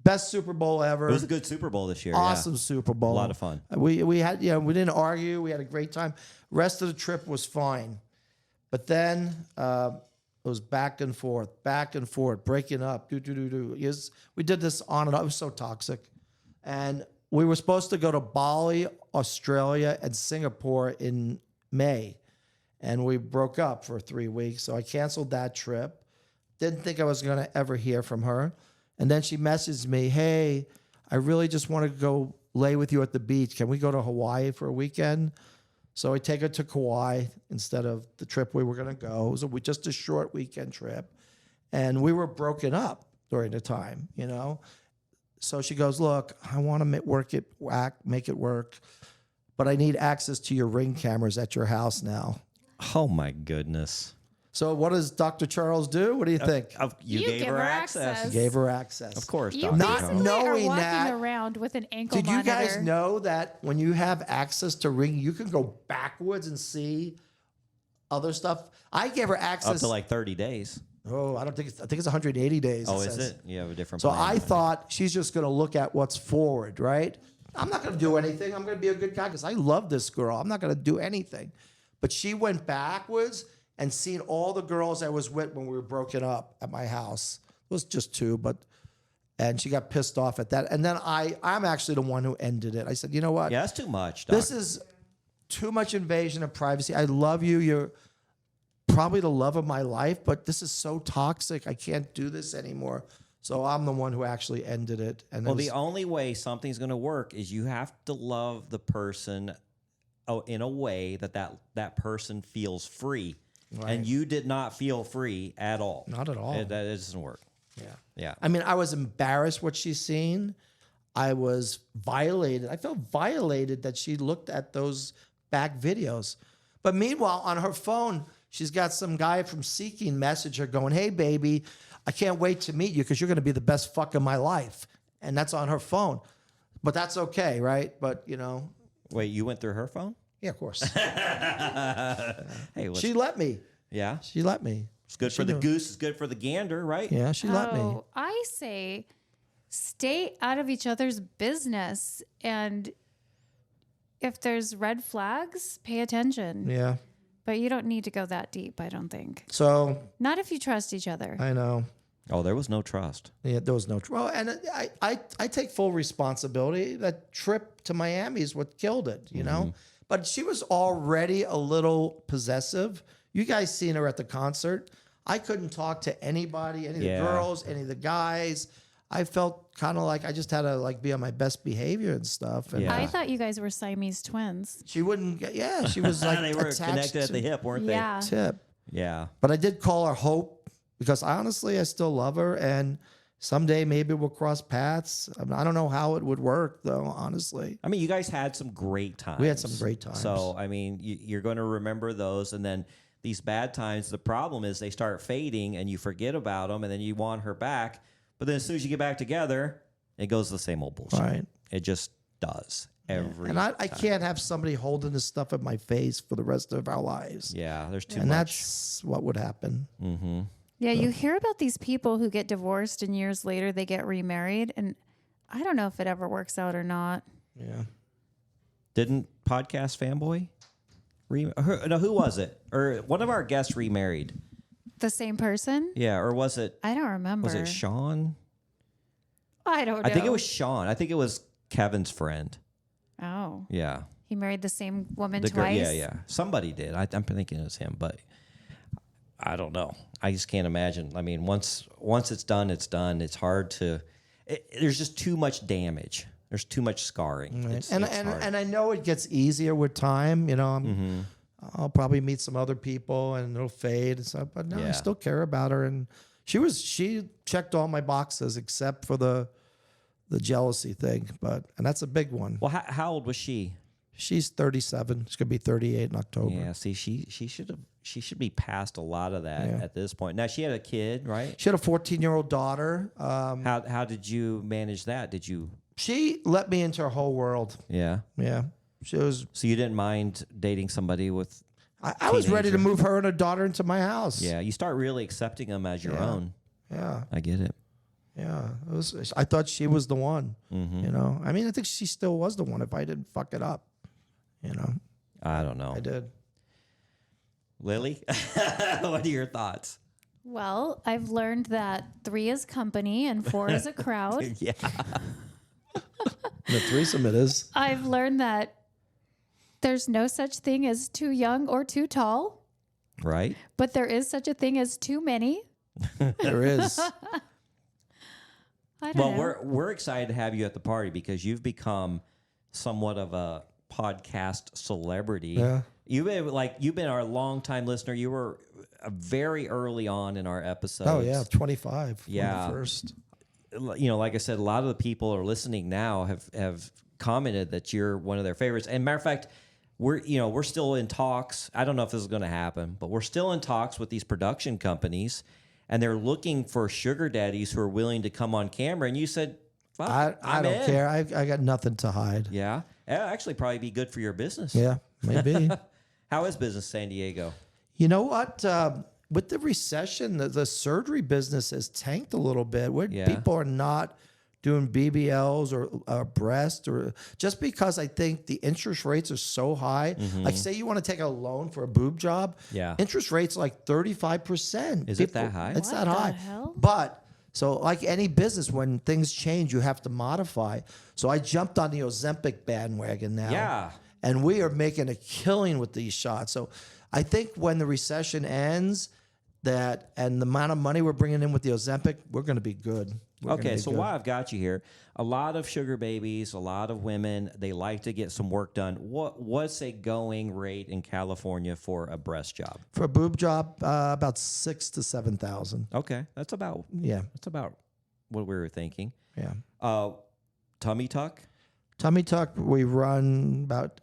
Best Super Bowl ever. It was a good Super Bowl this year. Awesome Super Bowl. A lot of fun. We had, we didn't argue. We had a great time. Rest of the trip was fine. But then it was back and forth, breaking up, We did this on and off. It was so toxic. And we were supposed to go to Bali, Australia, and Singapore in May. And we broke up for 3 weeks. So I canceled that trip. Didn't think I was going to ever hear from her. And then she messaged me, "Hey, I really just want to go lay with you at the beach. Can we go to Hawaii for a weekend?" So I take her to Kauai instead of the trip we were going to go. It was just a short weekend trip. And we were broken up during the time, So she goes, "Look, I want to make it work, but I need access to your Ring cameras at your house now." Oh, my goodness. So what does Dr. Charles do? What do you think? You gave her access. Gave her access. Of course, You Dr. Not basically knowing are walking that- around with an ankle Did you monitor. guys know that when you have access to Ring, you can go backwards and see other stuff. I gave her Up access. to like 30 days. I think it's 180 days. Oh, it is says. it? You have a different So plan. I thought she's just going to look at what's forward, right? I'm not going to do anything. I'm going to be a good guy because I love this girl. I'm not going to do anything. But she went backwards and seen all the girls I was with when we were broken up at my house. It was just two, and she got pissed off at that. And then I'm actually the one who ended it. I said, you know what? Yeah, that's too much, Doc. This is too much invasion of privacy. I love you. You're probably the love of my life, but this is so toxic. I can't do this anymore. So I'm the one who actually ended it. And Well, the only way something's going to work is you have to love the person in a way that person feels free. Right. And you did not feel free at all. Not at all. That doesn't work. Yeah. Yeah. I mean, I was embarrassed what she's seen. I was violated. I felt violated that she looked at those back videos. But meanwhile, on her phone, she's got some guy from Seeking message her going, hey, baby, I can't wait to meet you because you're going to be the best fuck of my life. And that's on her phone. But that's okay, right? But, Wait, you went through her phone? yeah, of course. Hey, She let me. yeah. She let me. It's good for the goose. It's good for the gander, right? Yeah, she let me. Oh, I say stay out of each other's business. And if there's red flags, pay attention. Yeah. But you don't need to go that deep, I don't think. So Not if you trust each other. I know. Oh, there was no trust. Yeah, there was no. Well, and I take full responsibility. That trip to Miami is what killed it, you know. But she was already a little possessive. You guys seen her at the concert. I couldn't talk to anybody, any of Yeah. the girls, any of the guys. I felt kind of like I just had to be on my best behavior and stuff. And Yeah. I thought you guys were Siamese twins. she wouldn't get. Yeah, she was like They were attached connected at to the hip, weren't they? Yeah. tip. Yeah. But I did call her Hope because honestly, I still love her. And someday maybe we'll cross paths. I don't know how it would work, though, honestly. I mean, you guys had some great times. We had some great times. So, I mean, you're going to remember those. And then these bad times, the problem is they start fading and you forget about them and then you want her back. But then as soon as you get back together, it goes the same old bullshit. Right. It just does every And I time. can't have somebody holding this stuff in my face for the rest of our lives. Yeah, there's too And much. that's what would happen. Yeah, you hear about these people who get divorced and years later they get remarried. And I don't know if it ever works out or not. Yeah. Didn't Podcast Fanboy? Who was it? Or one of our guests remarried. The same person? Yeah, or was it I don't remember. was it Sean? I don't know. I think it was Sean. I think it was Kevin's friend. Oh. Yeah. He married the same woman The girl, twice? yeah. Somebody did. I'm thinking it was him, but I don't know. I just can't imagine. I mean, once it's done, it's done. It's hard to. There's just too much damage. There's too much scarring. Right. It's And hard. I know it gets easier with time. I'll probably meet some other people and it'll fade and stuff. But no, I Yeah. still care about her. And she checked all my boxes except for the jealousy thing. And that's a big one. Well, how old was she? She's 37. She's gonna be 38 in October. Yeah. See, she should be past a lot of that at this point. Now she had a kid, right? She had a 14-year-old daughter. How did you manage that? Did you? She let me into her whole world. Yeah. Yeah. She was. So you didn't mind dating somebody with? I was ready to Teenager. move her and her daughter into my house. Yeah. You start really accepting them as your Yeah. own. Yeah. I get it. Yeah. I thought she was the one. I mean, I think she still was the one if I didn't fuck it up. I don't know. I did. Lily, what are your thoughts? Well, I've learned that 3 is company and 4 is a crowd. Yeah. The threesome it is. I've learned that there's no such thing as too young or too tall, Right? but there is such a thing as too many. There is. I don't Well, know. we're excited to have you at the party because you've become somewhat of a podcast celebrity. Yeah. You've been our longtime listener. You were very early on in our episodes. Oh yeah, 25. Yeah. The first. Like I said, a lot of the people who are listening now have commented that you're one of their favorites. And matter of fact, we're still in talks. I don't know if this is going to happen, but we're still in talks with these production companies, and they're looking for sugar daddies who are willing to come on camera. And you said, "Fuck, I I'm don't in." care. I got nothing to hide. Yeah, it'll actually probably be good for your business. Yeah, maybe. How is business San Diego? You know what? With the recession, the surgery business has tanked a little bit. Where Yeah. people are not doing BBLs or breast, or just because I think the interest rates are so high. Like, say you want to take a loan for a boob job, Yeah. interest rates like 35%. Is it that high? It's What that the high. hell? But so, like any business, when things change, you have to modify. So I jumped on the Ozempic bandwagon now. Yeah. And we are making a killing with these shots. So I think when the recession ends, that and the amount of money we're bringing in with the Ozempic, we're going to be good. We're gonna Okay, be so good. while I've got you here, a lot of sugar babies, a lot of women, they like to get some work done. What's a going rate in California for a breast job? For a boob job, about 6,000 to 7,000. Okay, that's about Yeah, what we were thinking. yeah. Tummy tuck? Tummy tuck, we're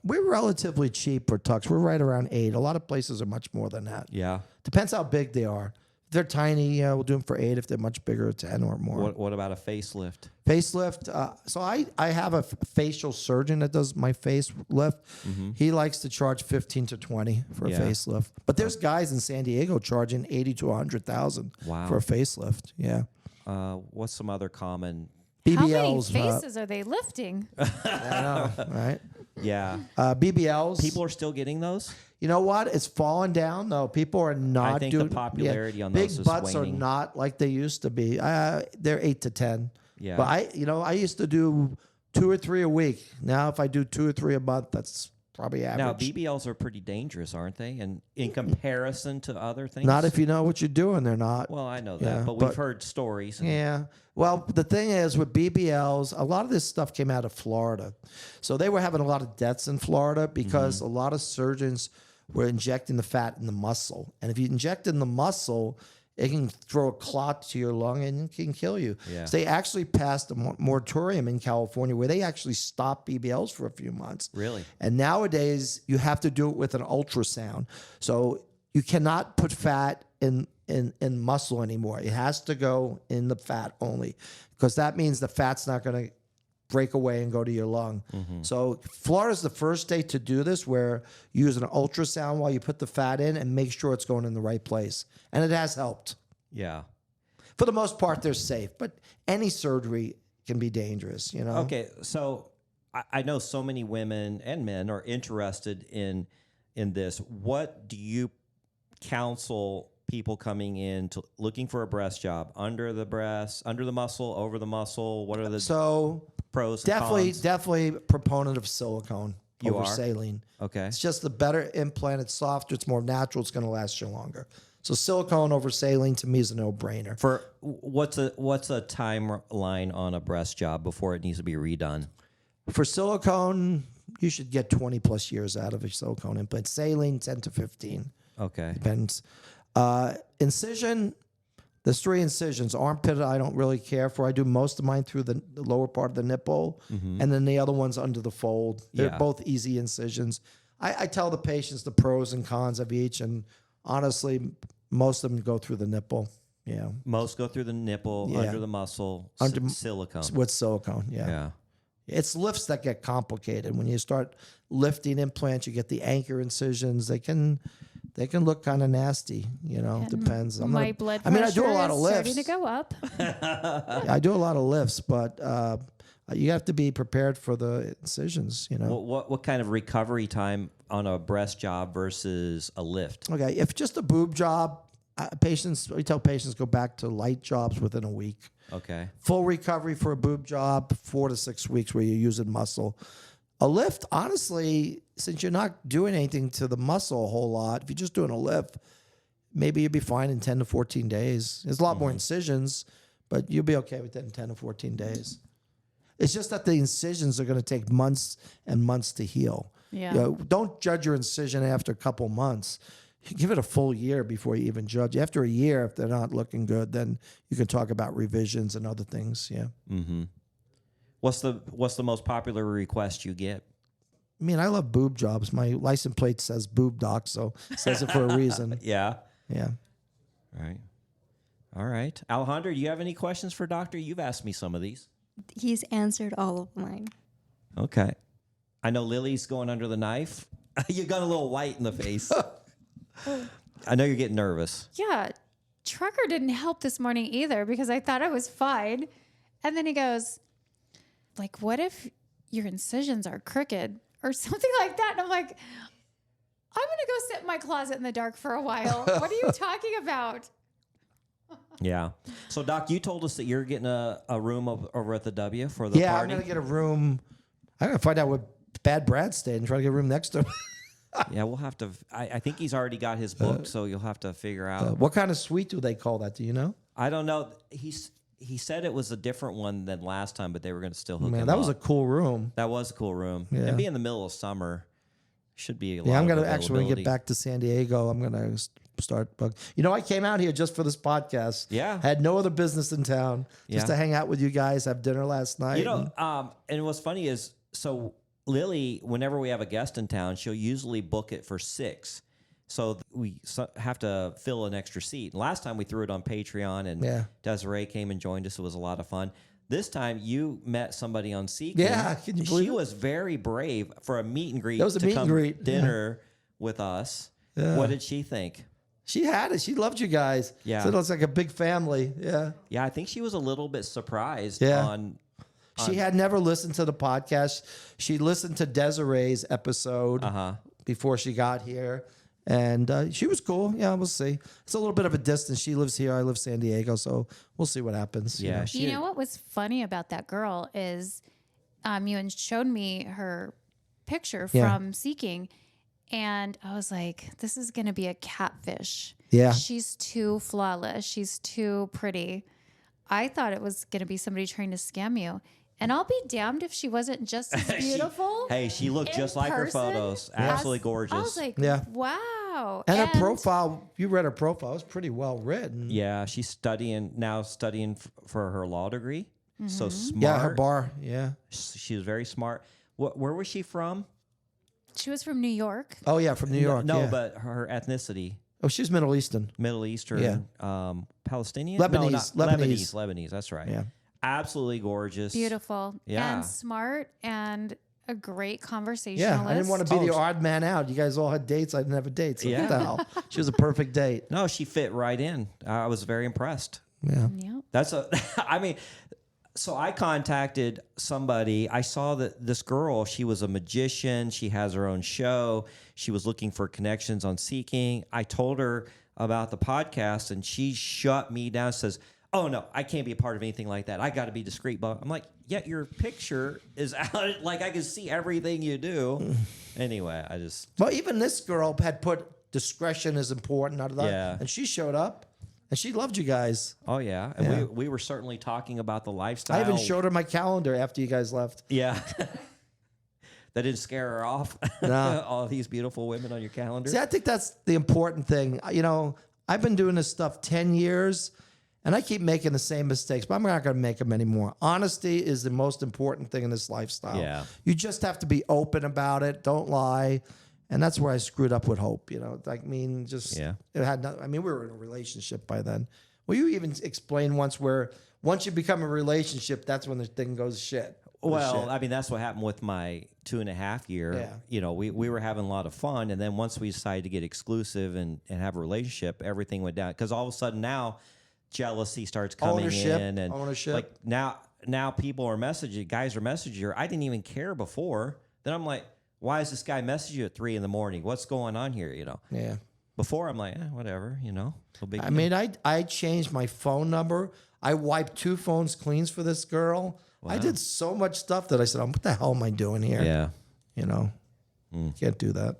relatively cheap for tucks. We're right around 8. A lot of places are much more than that. Yeah. Depends how big they are. If they're tiny, we'll do them for 8. If they're much bigger, 10 or more. What about a facelift? Facelift. So I have a facial surgeon that does my facelift. He likes to charge 15 to 20 for Yeah. a facelift. But there's guys in San Diego charging 80 to 100,000 Wow. for a facelift. Yeah. What's some other common? How many BBLs. faces are they lifting? I know, right? Yeah. BBLs. People are still getting those? You know what? It's fallen down though. People are not I think the doing popularity on big those is butts waning. are not like they used to be. They're 8 to 10. Yeah. But I used to do 2 or 3 a week. Now if I do 2 or 3 a month, that's probably average. Now, BBLs are pretty dangerous, aren't they? And in comparison to other things? Not if you know what you're doing. They're not. Well, I know that, Yeah, but we've but- heard stories. and- Yeah. Well, the thing is with BBLs, a lot of this stuff came out of Florida. So they were having a lot of deaths in Florida because a lot of surgeons were injecting the fat in the muscle. And if you inject in the muscle, it can throw a clot to your lung and it can kill you. Yeah. So they actually passed a moratorium in California where they actually stopped BBLs for a few months. Really? And nowadays you have to do it with an ultrasound. So you cannot put fat in muscle anymore. It has to go in the fat only because that means the fat's not going to break away and go to your lung. So Florida's the first state to do this where you use an ultrasound while you put the fat in and make sure it's going in the right place. And it has helped. Yeah. For the most part, they're safe, but any surgery can be dangerous, you know? Okay, so I know so many women and men are interested in this. What do you counsel people coming in to looking for a breast job? Under the breast, under the muscle, over the muscle? What are the So pros and cons? definitely proponent of silicone You over are? saline. Okay. It's just the better implant. It's softer. It's more natural. It's going to last you longer. So silicone over saline to me is a no-brainer. For what's a timeline on a breast job before it needs to be redone? For silicone, you should get 20 plus years out of a silicone implant. Saline, 10 to 15. Okay. Depends. Incision, there's 3 incisions. Armpit, I don't really care for. I do most of mine through the lower part of the nipple, and then the other one's under the fold. They're Yeah. both easy incisions. I tell the patients the pros and cons of each, and honestly, most of them go through the nipple. Yeah, Most go through the nipple, Yeah. under the muscle, Under- silicone. with silicone. Yeah. It's lifts that get complicated. When you start lifting implants, you get the anchor incisions. They can look kind of nasty. You know, depends. My blood I pressure mean, I do a lot of is lifts. starting to go up. I do a lot of lifts, but you have to be prepared for the incisions. You know. What kind of recovery time on a breast job versus a lift? Okay, if just a boob job, we tell patients go back to light jobs within a week. Okay. Full recovery for a boob job, 4 to 6 weeks where you're using muscle. A lift, honestly, since you're not doing anything to the muscle a whole lot, if you're just doing a lift, maybe you'll be fine in 10 to 14 days. There's a lot more incisions, but you'll be okay with that in 10 to 14 days. It's just that the incisions are going to take months and months to heal. Yeah. You know, don't judge your incision after a couple months. Give it a full year before you even judge. After a year, if they're not looking good, then you can talk about revisions and other things. Yeah. What's the most popular request you get? I mean, I love boob jobs. My license plate says boob doc, so it says it for a reason. Yeah. Yeah. All right. Alejandro, do you have any questions for Doctor? You've asked me some of these. He's answered all of mine. Okay. I know Lily's going under the knife. You got a little white in the face. I know you're getting nervous. Yeah, trucker didn't help this morning either because I thought I was fine. And then he goes, like, what if your incisions are crooked or something like that? And I'm like, I'm going to go sit in my closet in the dark for a while. What are you talking about? Yeah. So, Doc, you told us that you're getting a room over at the W for the Yeah, party. I'm going to get a room. I'm going to find out what Bad Brad stayed and try to get a room next to him. Yeah, we'll have to. I think he's already got his book, so you'll have to figure out. What kind of suite do they call that? Do you know? I don't know. He said it was a different one than last time, but they were going to still hook Man, him that up. was a cool room. That was a cool room. Yeah. And being in the middle of summer should be a lot Yeah, I'm of going to actually when we get availability. back to San Diego, I'm going to start. I came out here just for this podcast. Yeah. Had no other business in town. Just Yeah. to hang out with you guys, have dinner last night. You know, and what's funny is, so Lily, whenever we have a guest in town, she'll usually book it for 6. So we have to fill an extra seat. And last time we threw it on Patreon, and Yeah. Desiree came and joined us. It was a lot of fun. This time you met somebody on Seeking. Yeah, can you believe She it? was very brave for a meet and greet. That was a to meet and come greet, dinner with us. Yeah. What did she think? She had it. She loved you guys. Yeah. So it's like a big family. Yeah. Yeah, I think she was a little bit surprised Yeah. on. She had never listened to the podcast. She listened to Desiree's episode before she got here. And she was cool. Yeah, we'll see. It's a little bit of a distance. She lives here. I live San Diego. So we'll see what happens. you Yeah, know. she You know what was funny about that girl is you and showed me her picture Yeah. from Seeking, and I was like, this is going to be a catfish. Yeah. She's too flawless. She's too pretty. I thought it was going to be somebody trying to scam you. And I'll be damned if she wasn't just as beautiful. Hey, she looked in just like her person. photos. I was- Absolutely gorgeous. I was like, Yeah. wow. And her profile, you read her profile. It was pretty well written. Yeah, she's studying for her law degree. So smart. Yeah, her bar. Yeah. She was very smart. Where was she from? She was from New York. Oh, yeah, from New York. No, yeah. but her ethnicity, Oh, she's Middle Eastern. Middle Eastern, Yeah. Palestinian, Lebanese, No, not Lebanese. Lebanese. That's right. Yeah. Absolutely gorgeous. Beautiful. Yeah. And smart and a great conversationalist. Yeah, I didn't want to be the odd man out. You guys all had dates. I didn't have a date. So what the hell? She was a perfect date. No, she fit right in. I was very impressed. Yeah. Yep. I mean, so I contacted somebody. I saw that this girl, she was a magician. She has her own show. She was looking for connections on Seeking. I told her about the podcast, and she shut me down. Says, "Oh no, I can't be a part of anything like that. I got to be discreet." But I'm like, "Yeah, your picture is out. Like I can see everything you do." Anyway, I just Well, even this girl had put discretion is important. Yeah. And she showed up, and she loved you guys. oh yeah, and Yeah. we were certainly talking about the lifestyle. I even showed her my calendar after you guys left. Yeah. That didn't scare her off. No. All these beautiful women on your calendar. See, I think that's the important thing. You know, I've been doing this stuff 10 years, and I keep making the same mistakes, but I'm not going to make them anymore. Honesty is the most important thing in this lifestyle. Yeah. You just have to be open about it. Don't lie. And that's where I screwed up with Hope. You know, I mean, just, Yeah. it had not, I mean, we were in a relationship by then. Well, you even explained once where once you become a relationship, that's when the thing goes shit. Well, I mean, that's what happened with my 2.5 year. Yeah. You know, we were having a lot of fun. And then once we decided to get exclusive and have a relationship, everything went down. Because all of a sudden now jealousy starts coming Ownership, in. And ownership. like now people are messaging, guys are messaging her. I didn't even care before. Then I'm like, why is this guy messaging you at 3 a.m? What's going on here? You know, Yeah. before I'm like, whatever, you know, no big I deal. mean, I changed my phone number. I wiped 2 phones clean for this girl. I did so much stuff that I said, what the hell am I doing here? Yeah. You know, can't do that.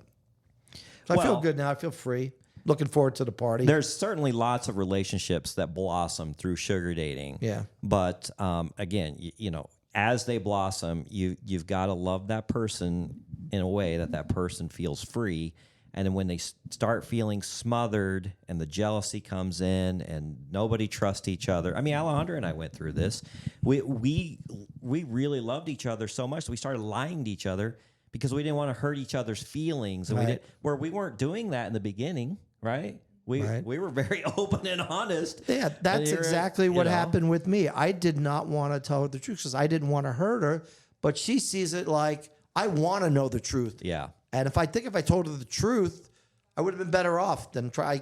So I feel Well- good now. I feel free. Looking forward to the party. There's certainly lots of relationships that blossom through sugar dating. Yeah. But again, you know, as they blossom, you've got to love that person in a way that person feels free. And then when they start feeling smothered and the jealousy comes in and nobody trusts each other. I mean, Alejandra and I went through this. We really loved each other so much that we started lying to each other because we didn't want to hurt each other's feelings. And Right. we weren't doing that in the beginning, right? We were very open and honest. Yeah, that's And here, exactly you what know. happened with me. I did not want to tell her the truth because I didn't want to hurt her, but she sees it like I want to know the truth. Yeah. And if I told her the truth, I would have been better off than try.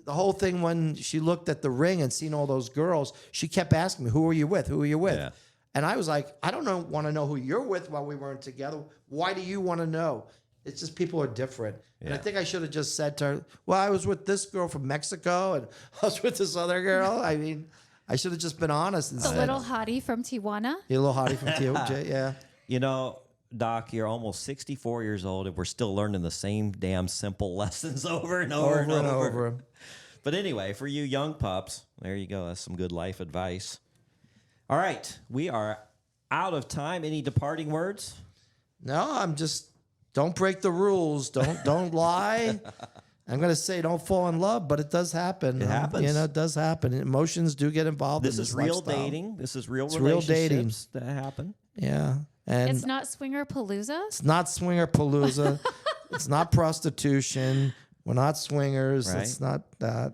The whole thing when she looked at the ring and seen all those girls, she kept asking me, "Who are you with? Who are you with?" Yeah. And I was like, "I don't want to know who you're with while we weren't together. Why do you want to know?" It's just people are different. And I think I should have just said to her, "Well, I was with this girl from Mexico, and I was with this other girl." I mean, I should have just been honest and The said, little hottie from Tijuana. "You're a little hottie from TOJ, yeah." You know, Doc, you're almost 64 years old, and we're still learning the same damn simple lessons over and over, and over. But anyway, for you young pups, there you go. That's some good life advice. All right, we are out of time. Any departing words? No, I'm just don't break the rules. Don't lie. I'm gonna say don't fall in love, but it does happen. It happens. You know, it does happen. Emotions do get involved. This in is real lifestyle. dating. This is real It's real relationships dating. that happen. Yeah, and It's not swinger palooza. it's not swinger palooza. It's not prostitution. We're not swingers. Right. It's not that.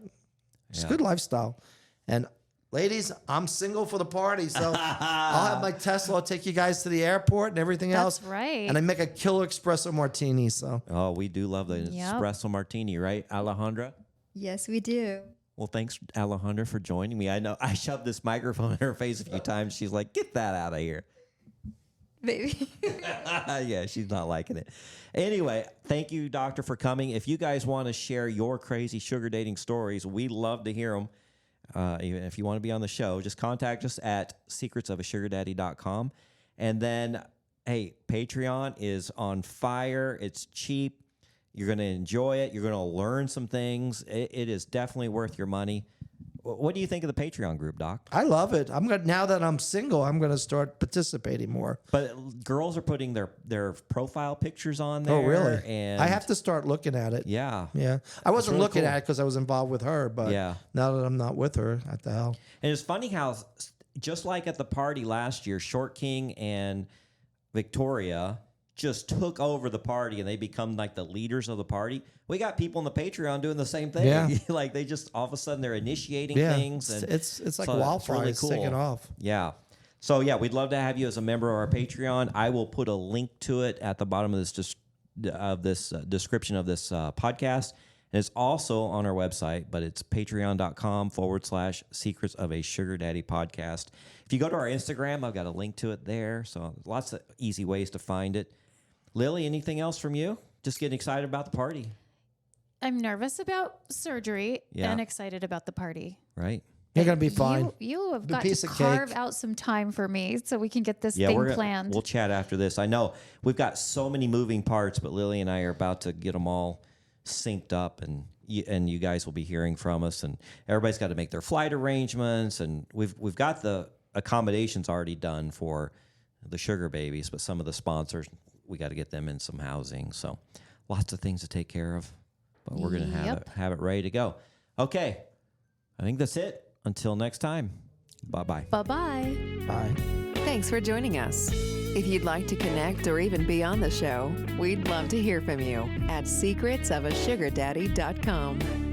It's Yeah. a good lifestyle. And ladies, I'm single for the party, so I'll have my Tesla. I'll take you guys to the airport and everything else. That's right. And I make a killer espresso martini. So Oh, we do love the Yep. espresso martini, right, Alejandra? Yes, we do. Well, thanks, Alejandra, for joining me. I know I shoved this microphone in her face a few times. She's like, "Get that out of here." Baby. Yeah, she's not liking it. Anyway, thank you, Doctor, for coming. If you guys want to share your crazy sugar dating stories, we love to hear them. Even if you want to be on the show, just contact us at secretsofasugardaddy.com. And then, hey, Patreon is on fire. It's cheap. You're going to enjoy it. You're going to learn some things. It is definitely worth your money. What do you think of the Patreon group, Doc? I love it. I'm gonna now that I'm single, I'm gonna start participating more. But girls are putting their profile pictures on there. Oh, really? And I have to start looking at it. Yeah. Yeah. I wasn't really looking cool. at it because I was involved with her, but Yeah. now that I'm not with her, what the hell? And it's funny how, just like at the party last year, Short King and Victoria just took over the party and they become like the leaders of the party. We got people on the Patreon doing the same thing. Yeah. Like they just all of a sudden they're initiating Yeah. things. And It's like so wildfire. really It's cool. taking off. Yeah. So yeah, we'd love to have you as a member of our Patreon. I will put a link to it at the bottom of this description of this podcast. And it's also on our website, but it's patreon.com/secrets of a sugar daddy podcast. If you go to our Instagram, I've got a link to it there. So lots of easy ways to find it. Lily, anything else from you? Just getting excited about the party, I'm nervous about surgery Yeah. and excited about the party. right? You're gonna be fine. You have The got piece to of carve cake. out some time for me so we can get this Yeah, thing planned. we'll chat after this. I know we've got so many moving parts, but Lily and I are about to get them all synced up, and you guys will be hearing from us. And everybody's got to make their flight arrangements, and we've got the accommodations already done for the sugar babies, but some of the sponsors we got to get them in some housing. So lots of things to take care of, but we're gonna have it ready to go. Okay, I think that's it. Until next time, bye-bye. Bye-bye. Bye. Thanks for joining us. If you'd like to connect or even be on the show, we'd love to hear from you at secretsofasugardaddy.com.